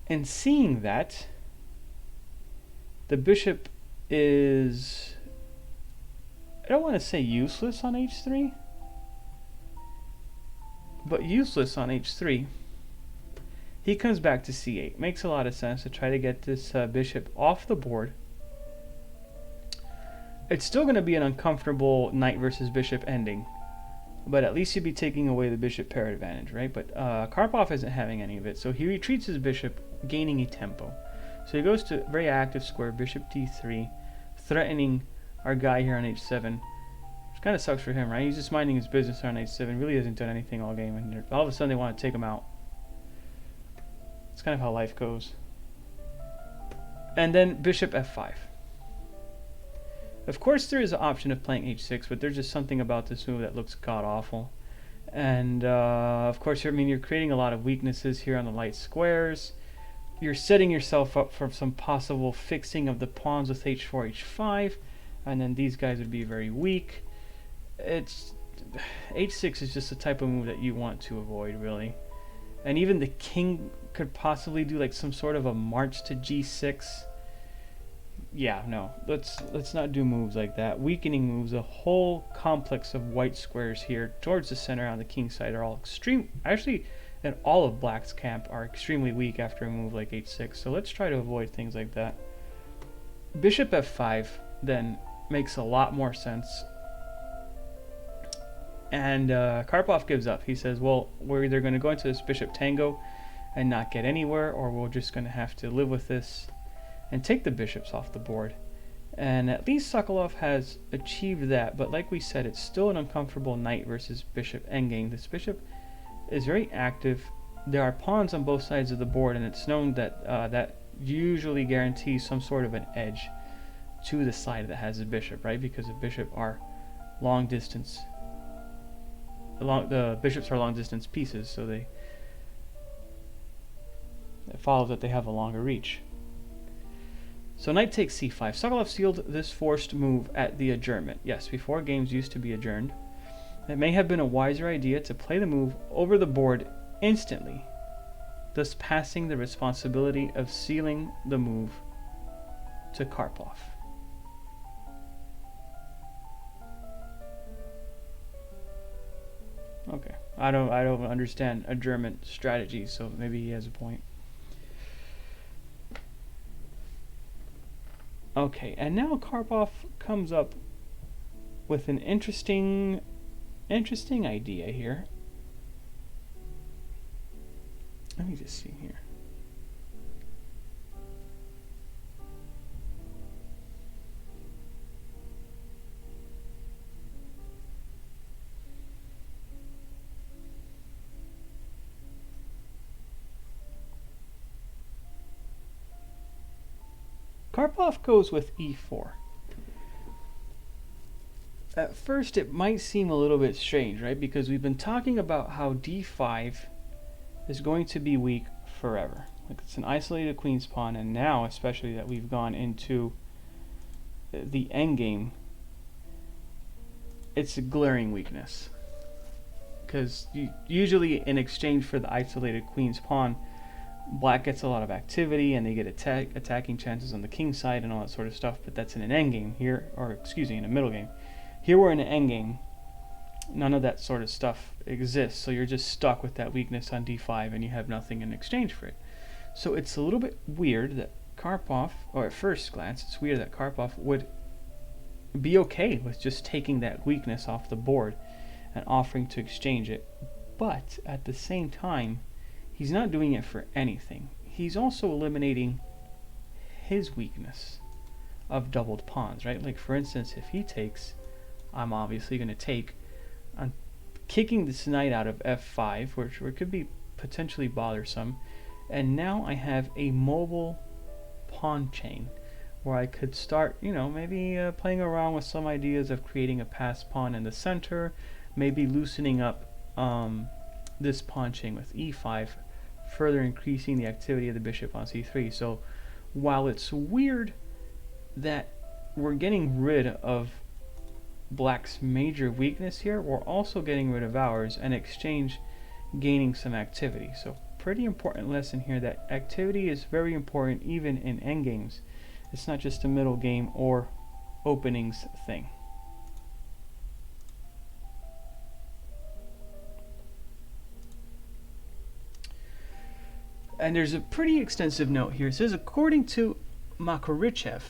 and seeing that the bishop is, I don't want to say useless on h3, but useless on h3, he comes back to c8. Makes a lot of sense to try to get this bishop off the board. It's still going to be an uncomfortable knight versus bishop ending, but at least you'd be taking away the bishop pair advantage, right? But Karpov isn't having any of it, so he retreats his bishop, gaining a tempo. So he goes to very active square, bishop d3, threatening our guy here on h7. Which kind of sucks for him, right? He's just minding his business on h7, really hasn't done anything all game, and all of a sudden they want to take him out. It's kind of how life goes. And then bishop f5. Of course there is an option of playing h6, but there's just something about this move that looks god-awful. And of course, you're creating a lot of weaknesses here on the light squares. You're setting yourself up for some possible fixing of the pawns with h4, h5, and then these guys would be very weak. H6 is just the type of move that you want to avoid, really. And even the king could possibly do like some sort of a march to g6. Yeah, no, let's not do moves like that. Weakening moves, a whole complex of white squares here towards the center on the king side are all extreme. Actually, in all of black's camp are extremely weak after a move like h6. So let's try to avoid things like that. Bishop f5 then makes a lot more sense. And Karpov gives up. He says, well, we're either going to go into this bishop tango and not get anywhere, or we're just going to have to live with this and take the bishops off the board. And at least Sokolov has achieved that, but like we said, it's still an uncomfortable knight versus bishop endgame. This bishop is very active. There are pawns on both sides of the board, and it's known that that usually guarantees some sort of an edge to the side that has a bishop, right? Because the bishop are long distance. The bishops are long distance pieces, so it follows that they have a longer reach. So knight takes c5. Sokolov sealed this forced move at the adjournment. Yes, before games used to be adjourned. It may have been a wiser idea to play the move over the board instantly, thus passing the responsibility of sealing the move to Karpov. Okay, I don't understand adjournment strategy, so maybe he has a point. Okay, and now Karpov comes up with an interesting idea here. Let me just see here. Karpov goes with e4. At first it might seem a little bit strange, right? Because we've been talking about how d5 is going to be weak forever. Like it's an isolated queen's pawn, and now especially that we've gone into the endgame, it's a glaring weakness. because usually in exchange for the isolated queen's pawn, black gets a lot of activity and they get attacking chances on the king side and all that sort of stuff, but that's in an endgame here, or excuse me, in a middle game. Here we're in an endgame. None of that sort of stuff exists, so you're just stuck with that weakness on d5 and you have nothing in exchange for it. So it's a little bit weird that Karpov, or at first glance, it's weird that Karpov would be okay with just taking that weakness off the board and offering to exchange it, but at the same time, he's not doing it for anything. He's also eliminating his weakness of doubled pawns, right? Like for instance, if he takes, I'm obviously going to take. I'm kicking this knight out of f5, which could be potentially bothersome, and now I have a mobile pawn chain where I could start, maybe playing around with some ideas of creating a passed pawn in the center, maybe loosening up this pawn chain with e5, further increasing the activity of the bishop on c3. So while it's weird that we're getting rid of black's major weakness here, we're also getting rid of ours and exchange gaining some activity. So pretty important lesson here that activity is very important even in endgames. It's not just a middle game or openings thing. And there's a pretty extensive note here. It says, according to Makarichev,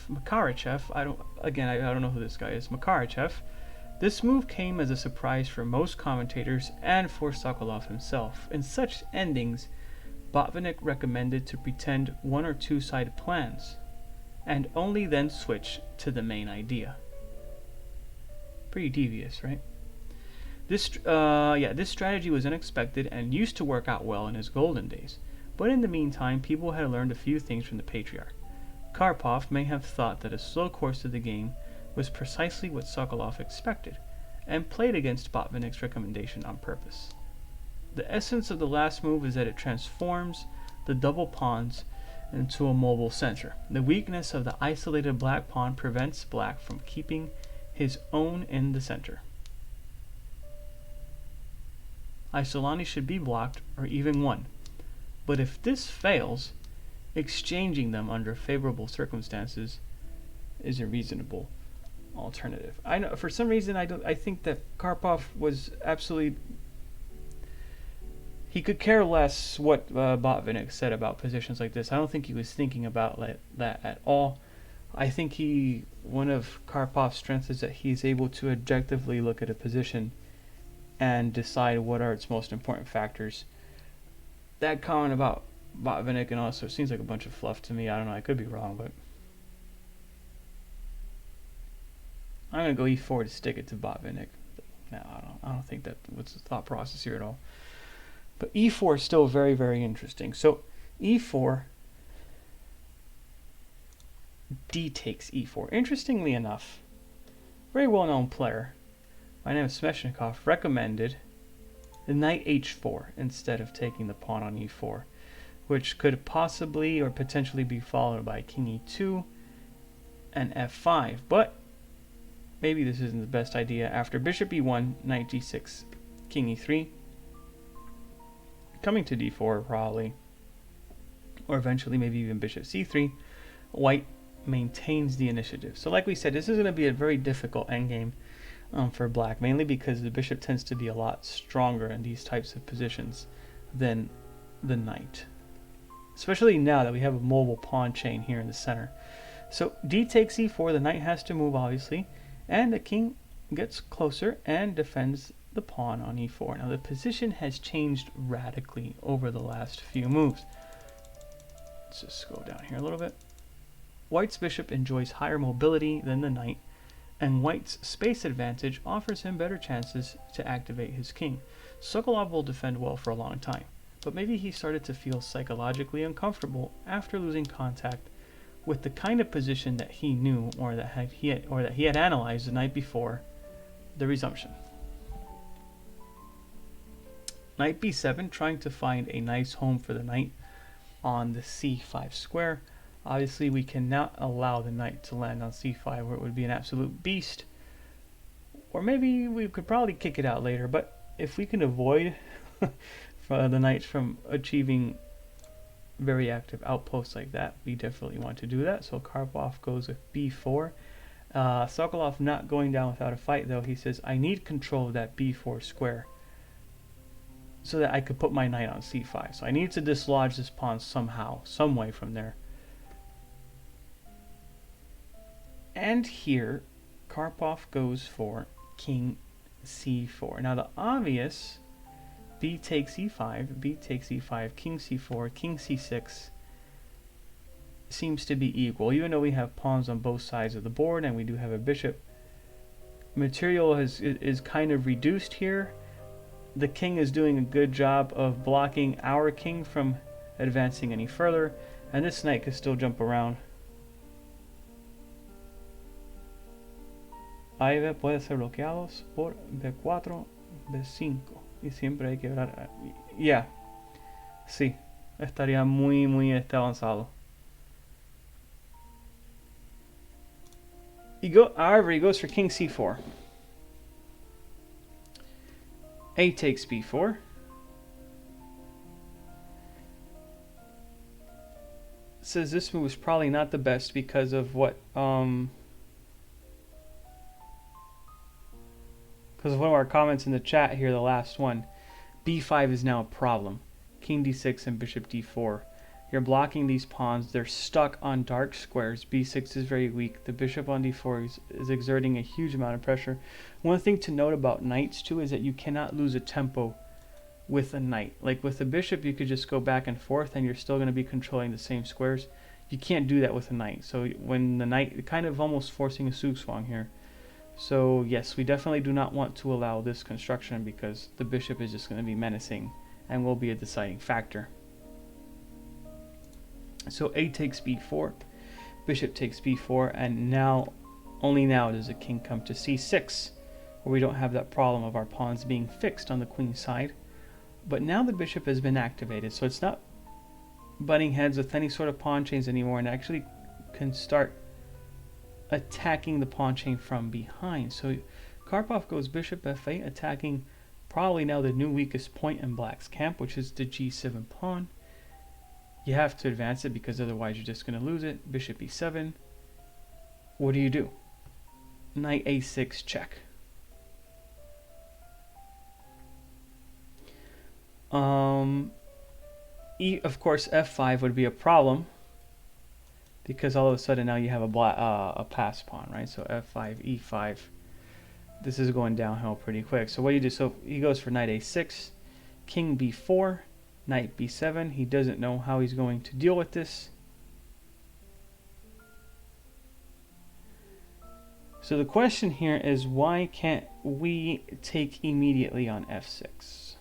I don't know who this guy is, Makarichev, this move came as a surprise for most commentators and for Sokolov himself. In such endings, Botvinnik recommended to pretend one or two side plans, and only then switch to the main idea. Pretty devious, right? This strategy was unexpected and used to work out well in his golden days. But in the meantime, people had learned a few things from the patriarch. Karpov may have thought that a slow course of the game was precisely what Sokolov expected, and played against Botvinnik's recommendation on purpose. The essence of the last move is that it transforms the double pawns into a mobile center. The weakness of the isolated black pawn prevents black from keeping his own in the center. Isolani should be blocked or even won. But if this fails, exchanging them under favorable circumstances is a reasonable alternative. I know for some reason I think that Karpov was absolutely, he could care less what Botvinnik said about positions like this. I don't think he was thinking about that at all. I think one of Karpov's strengths is that he's able to objectively look at a position and decide what are its most important factors. That comment about Botvinnik and also seems like a bunch of fluff to me. I don't know, I could be wrong, but I'm gonna go e4 to stick it to Botvinnik. No, I don't think that was the thought process here at all. But e4 is still very, very interesting. So e4, d takes e4. Interestingly enough, very well-known player by the name of Smeshnikov recommended the knight h4 instead of taking the pawn on e4, which could possibly or potentially be followed by king e2 and f5. But maybe this isn't the best idea. After bishop e1, knight g6, king e3, coming to d4 probably, or eventually maybe even bishop c3, white maintains the initiative. So like we said, this is going to be a very difficult endgame for black, mainly because the bishop tends to be a lot stronger in these types of positions than the knight, especially now that we have a mobile pawn chain here in the center. So d takes e4, the knight has to move obviously, and the king gets closer and defends the pawn on e4. Now the position has changed radically over the last few moves. Let's just go down here a little bit. White's bishop enjoys higher mobility than the knight, and White's space advantage offers him better chances to activate his king. Sokolov will defend well for a long time, but maybe he started to feel psychologically uncomfortable after losing contact with the kind of position that he knew or that he had analyzed the night before the resumption. Knight b7, trying to find a nice home for the knight on the c5 square. Obviously, we cannot allow the knight to land on c5 where it would be an absolute beast. Or maybe we could probably kick it out later, but if we can avoid for the knights from achieving very active outposts like that, we definitely want to do that. So Karpov goes with b4. Sokolov not going down without a fight, though. He says, I need control of that b4 square so that I could put my knight on c5. So I need to dislodge this pawn somehow, some way from there. And here, Karpov goes for king c4. Now the obvious, b takes e5, b takes e5, king c4, king c6 seems to be equal, even though we have pawns on both sides of the board and we do have a bishop. Material is kind of reduced here. The king is doing a good job of blocking our king from advancing any further, and this knight can still jump around. A y B puede ser bloqueados por B4, B5 y siempre hay que quebrar. Yeah, sí, estaría muy avanzado. However, he goes for king c4. A takes b4. Says this move is probably not the best because of what because of one of our comments in the chat here, the last one. b5 is now a problem. King d6 and bishop d4. You're blocking these pawns. They're stuck on dark squares. b6 is very weak. The bishop on d4 is exerting a huge amount of pressure. One thing to note about knights too is that you cannot lose a tempo with a knight. Like with a bishop, you could just go back and forth and you're still going to be controlling the same squares. You can't do that with a knight. So when the knight, kind of almost forcing a zugzwang here. So yes, we definitely do not want to allow this construction because the bishop is just going to be menacing and will be a deciding factor. So a takes b4, bishop takes b4, and now, only now does the king come to c6, where we don't have that problem of our pawns being fixed on the queen side. But now the bishop has been activated, so it's not butting heads with any sort of pawn chains anymore, and actually can start attacking the pawn chain from behind. So Karpov goes bishop f8, attacking probably now the new weakest point in black's camp, which is the g7 pawn. You have to advance it because otherwise you're just going to lose it. Bishop e7. What do? Knight a6 check. Of course, f5 would be a problem because all of a sudden now you have a pass pawn, right? So f5, e5. This is going downhill pretty quick. So what do you do? So he goes for knight a6, king b4. Knight b7. He doesn't know how he's going to deal with this. So the question here is, why can't we take immediately on f6?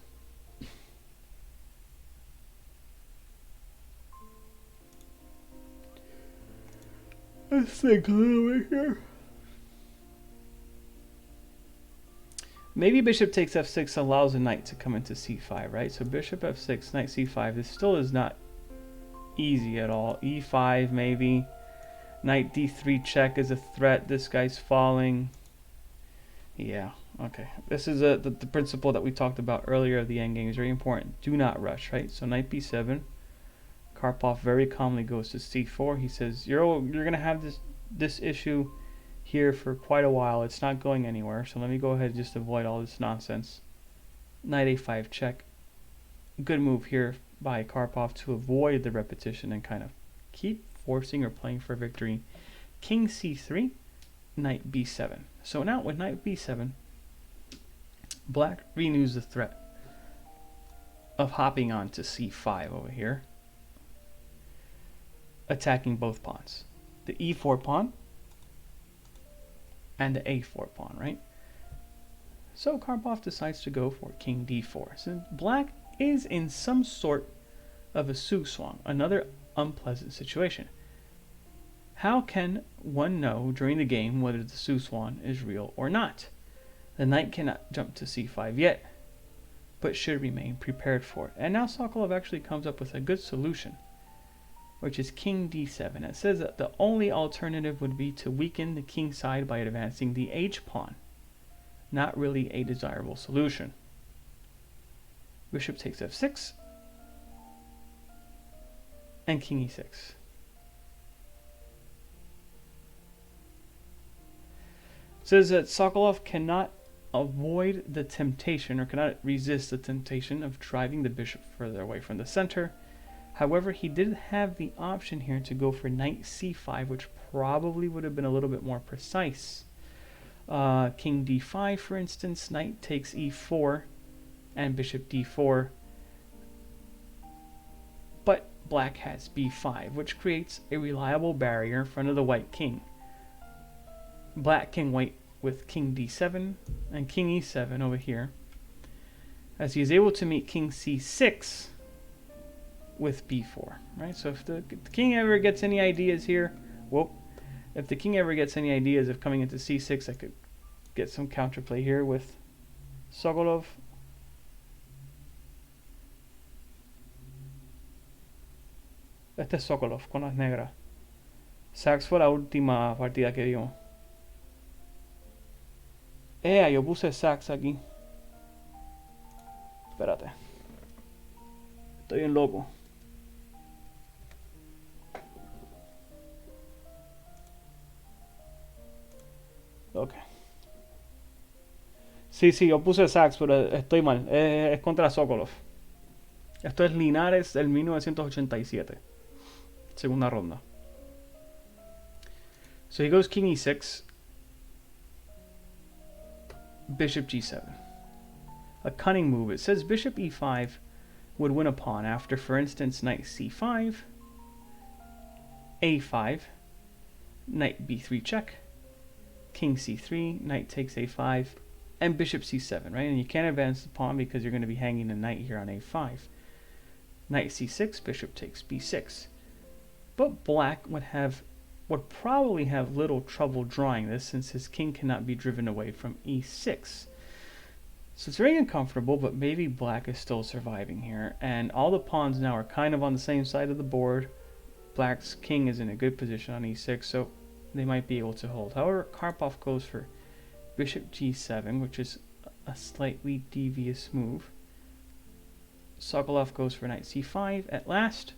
Let's think a little bit here. Maybe bishop takes f6 allows a knight to come into c5, right? So bishop f6, knight c5. This still is not easy at all. e5 maybe. Knight d3 check is a threat. This guy's falling. Yeah, okay. This is the principle that we talked about earlier of the endgame is very important. Do not rush, right? So knight b7. Karpov very calmly goes to c4. He says, you're going to have this issue here for quite a while. It's not going anywhere, so let me go ahead and just avoid all this nonsense. Knight a5 check. Good move here by Karpov to avoid the repetition and kind of keep forcing or playing for victory. King c3, knight b7. So now with knight b7, black renews the threat of hopping on to c5 over here, attacking both pawns. The e4 pawn and the a4 pawn, right? So Karpov decides to go for king d4. So black is in some sort of a zugzwang, another unpleasant situation. How can one know during the game whether the zugzwang is real or not? The knight cannot jump to c5 yet, but should remain prepared for it. And now Sokolov actually comes up with a good solution, which is king d7. It says that the only alternative would be to weaken the king side by advancing the h pawn. Not really a desirable solution. Bishop takes f6. And king e6. It says that Sokolov cannot avoid the temptation, or cannot resist the temptation, of driving the bishop further away from the center. However, he did have the option here to go for knight c5, which probably would have been a little bit more precise. King d5, for instance, knight takes e4, and bishop d4. But black has b5, which creates a reliable barrier in front of the white king. Black can wait with king d7 and king e7 over here, as he is able to meet king c6 with b4, right? So if the king ever gets any ideas here, if the king ever gets any ideas of coming into c6, I could get some counterplay here with Sokolov. Este es Sokolov con las negras. Sax fue la última partida que dio. Yo puse sax aquí. Espérate. Estoy bien loco. Ok. Sí, yo puse sax, pero estoy mal. Es contra Sokolov. Esto es Linares del 1987. Segunda ronda. So he goes king e6. Bishop g7. A cunning move. It says bishop e5 would win a pawn after, for instance, knight c5, a5, knight b3 check, king c3, knight takes a5, and bishop c7, right? And you can't advance the pawn because you're going to be hanging a knight here on a5. Knight c6, bishop takes b6. But black would probably have little trouble drawing this, since his king cannot be driven away from e6. So it's very uncomfortable, but maybe black is still surviving here. And all the pawns now are kind of on the same side of the board. Black's king is in a good position on e6, so they might be able to hold. However, Karpov goes for bishop g7, which is a slightly devious move. Sokolov goes for knight c5. At last,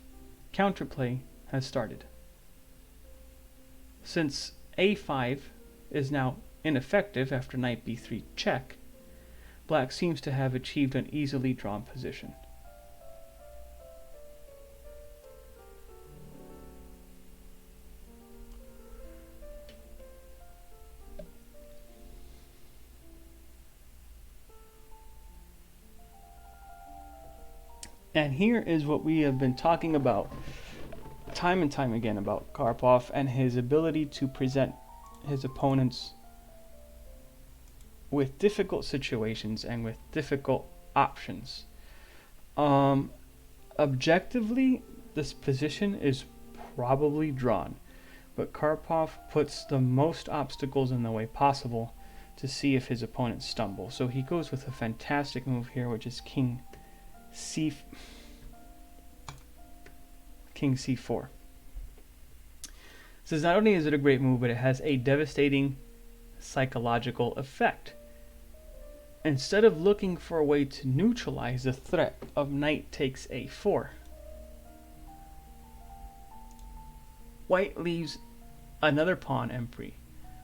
counterplay has started. Since a5 is now ineffective after knight b3 check, black seems to have achieved an easily drawn position. And here is what we have been talking about time and time again about Karpov and his ability to present his opponents with difficult situations and with difficult options. Objectively, this position is probably drawn, but Karpov puts the most obstacles in the way possible to see if his opponents stumble. So he goes with a fantastic move here, which is king c4. Says not only is it a great move, but it has a devastating psychological effect. Instead of looking for a way to neutralize the threat of knight takes a4, white leaves another pawn empty.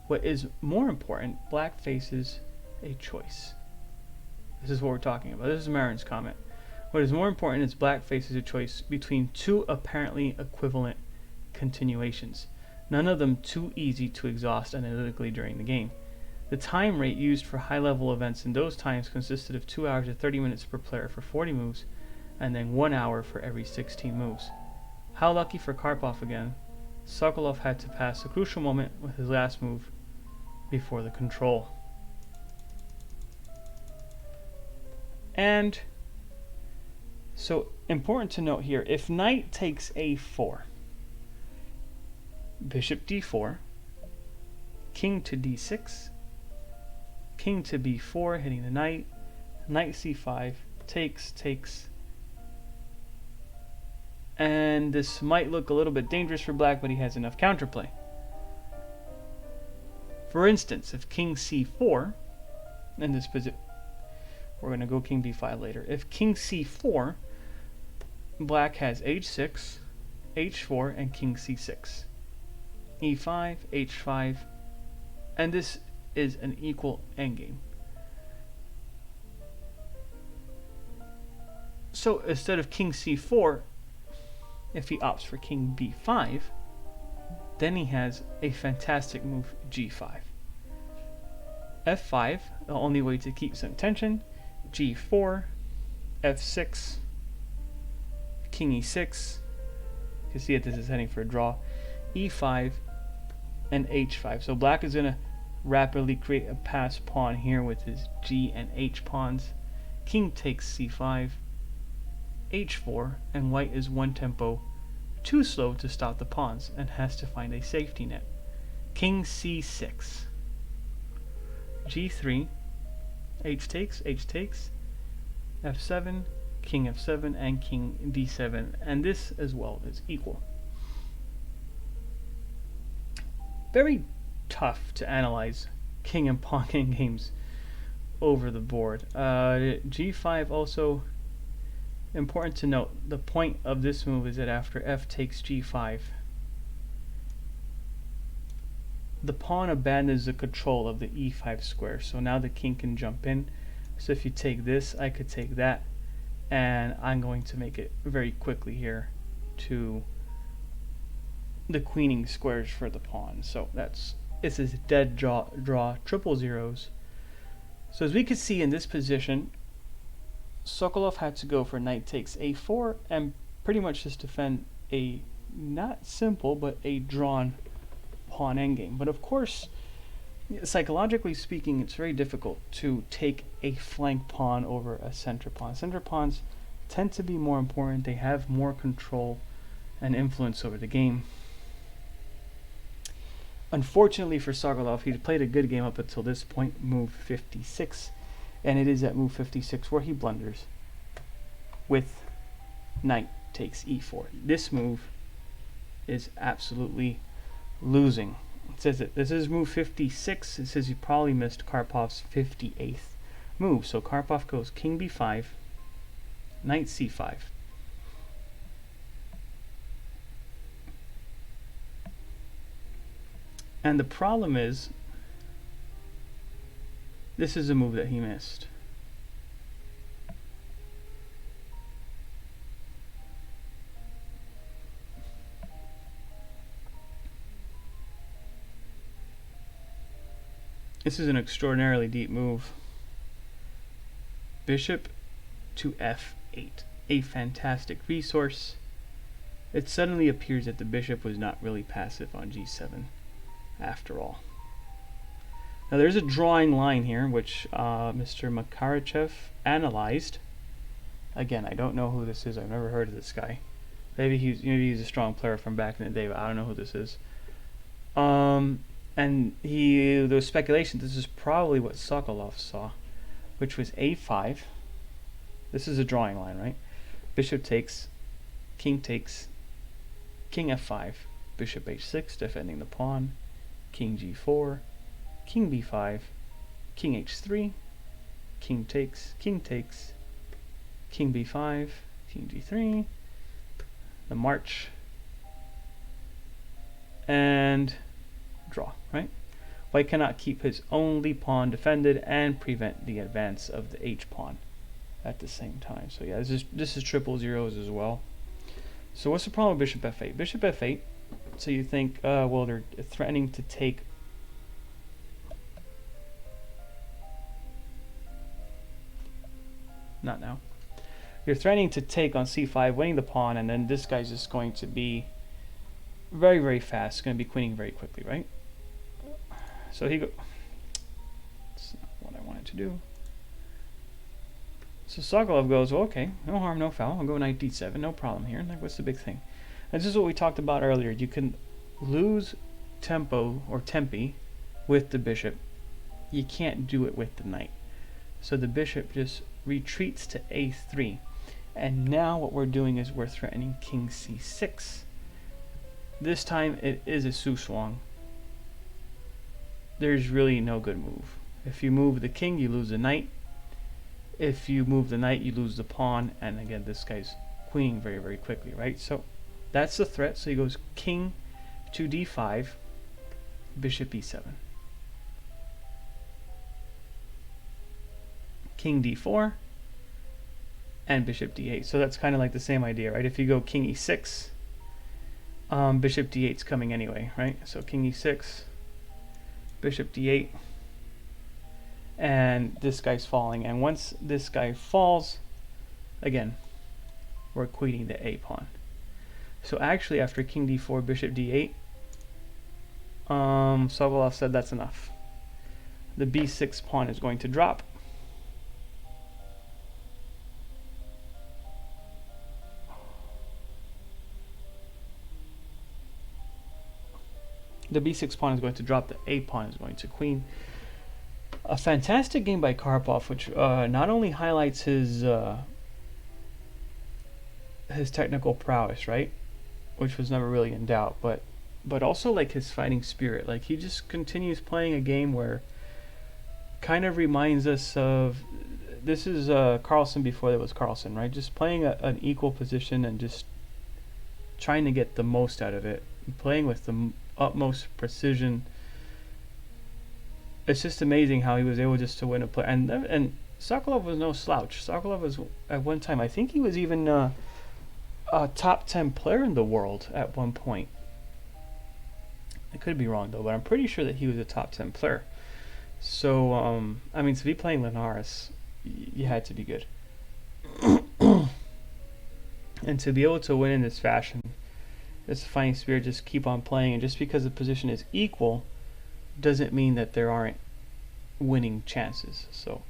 What is more important, black faces a choice. This is what we're talking about. This is Marin's comment. What is more important is black faces a choice between two apparently equivalent continuations, none of them too easy to exhaust analytically during the game. The time rate used for high-level events in those times consisted of 2 hours and 30 minutes per player for 40 moves, and then 1 hour for every 16 moves. How lucky for Karpov again. Sokolov had to pass a crucial moment with his last move before the control. And so, important to note here, if knight takes a4, bishop d4, king to d6, king to b4, hitting the knight, knight c5, takes, and this might look a little bit dangerous for black, but he has enough counterplay. For instance, if king c4 in this position, We're going to go king b5 later. If king c4, black has h6, h4, and king c6. e5, h5, and this is an equal endgame. So instead of king c4, if he opts for king b5, then he has a fantastic move, g5. f5, the only way to keep some tension, g4, f6, king e6, you can see that this is heading for a draw, e5, and h5. So black is going to rapidly create a pass pawn here with his g and h pawns. King takes c5, h4, and white is one tempo too slow to stop the pawns and has to find a safety net. King c6, g3, h takes, f7, king f7, and king d7, and this as well is equal. Very tough to analyze king and pawn games over the board. G5 also important to note. The point of this move is that after f takes g5, the pawn abandons the control of the e5 square. So now the king can jump in. So if you take this, I could take that, and I'm going to make it very quickly here to the queening squares for the pawn. So this is dead draw, triple zeros. So as we can see in this position, Sokolov had to go for knight takes a4 and pretty much just defend a not simple but a drawn pawn endgame. But of course, psychologically speaking, it's very difficult to take a flank pawn over a center pawn. Center pawns tend to be more important. They have more control and influence over the game. Unfortunately for Sokolov, he played a good game up until this point, move 56, and it is at move 56 where he blunders with knight takes e4. This move is absolutely losing. It says that this is move 56. It says you probably missed Karpov's 58th move. So Karpov goes king b5, knight c5. And the problem is, this is a move that he missed. This is an extraordinarily deep move. Bishop to f8, a fantastic resource. It suddenly appears that the bishop was not really passive on g7 after all. Now there's a drawing line here which Mr. Makarichev analyzed. Again, I don't know who this is. I've never heard of this guy. Maybe he's a strong player from back in the day, but I don't know who this is. And there was speculation this is probably what Sokolov saw, which was a5. This is a drawing line, right? Bishop takes, king f5, bishop h6, defending the pawn, king g4, king b5, king h3, king takes, king b5, king g3, the march, and draw, right? White cannot keep his only pawn defended and prevent the advance of the h pawn at the same time. So yeah, this is triple zeros as well. So what's the problem with bishop f8? Bishop f8, so you think, well, they're threatening to take not now. You're threatening to take on c5, winning the pawn, and then this guy's just going to be very, very fast. Going to be queening very quickly, right? So he go. That's not what I wanted to do. So Sokolov goes, well, okay, no harm, no foul. I'll go knight d7, no problem here. Like, what's the big thing? And this is what we talked about earlier. You can lose tempo or tempi with the bishop. You can't do it with the knight. So the bishop just retreats to a3. And now what we're doing is we're threatening king c6. This time it is a suswang. There's really no good move. If you move the king, you lose the knight. If you move the knight, you lose the pawn, and again, this guy's queening very, very quickly, right? So that's the threat. So he goes king to d5, bishop e7. King d4, and bishop d8. So that's kind of like the same idea, right? If you go king e6, bishop d8's coming anyway, right? So king e6, bishop d8, and this guy's falling. And once this guy falls, again, we're queening the a pawn. So actually, after king d4, bishop d8, Sokolov said that's enough. The b6 pawn is going to drop. The b6 pawn is going to drop, the a pawn is going to queen. A fantastic game by Karpov, which not only highlights his technical prowess, right, which was never really in doubt, but also like his fighting spirit. Like he just continues playing a game where kind of reminds us of, this is Carlsen before there was Carlsen, right? Just playing an equal position and just trying to get the most out of it, playing with the utmost precision. It's just amazing how he was able just to win a play. And Sokolov was no slouch. Sokolov was at one time, I think he was even a top 10 player in the world at one point. I could be wrong though, but I'm pretty sure that he was a top 10 player. So I mean, to be playing Linares, you had to be good. And to be able to win in this fashion, this fighting spirit, just keep on playing, and just because the position is equal doesn't mean that there aren't winning chances. So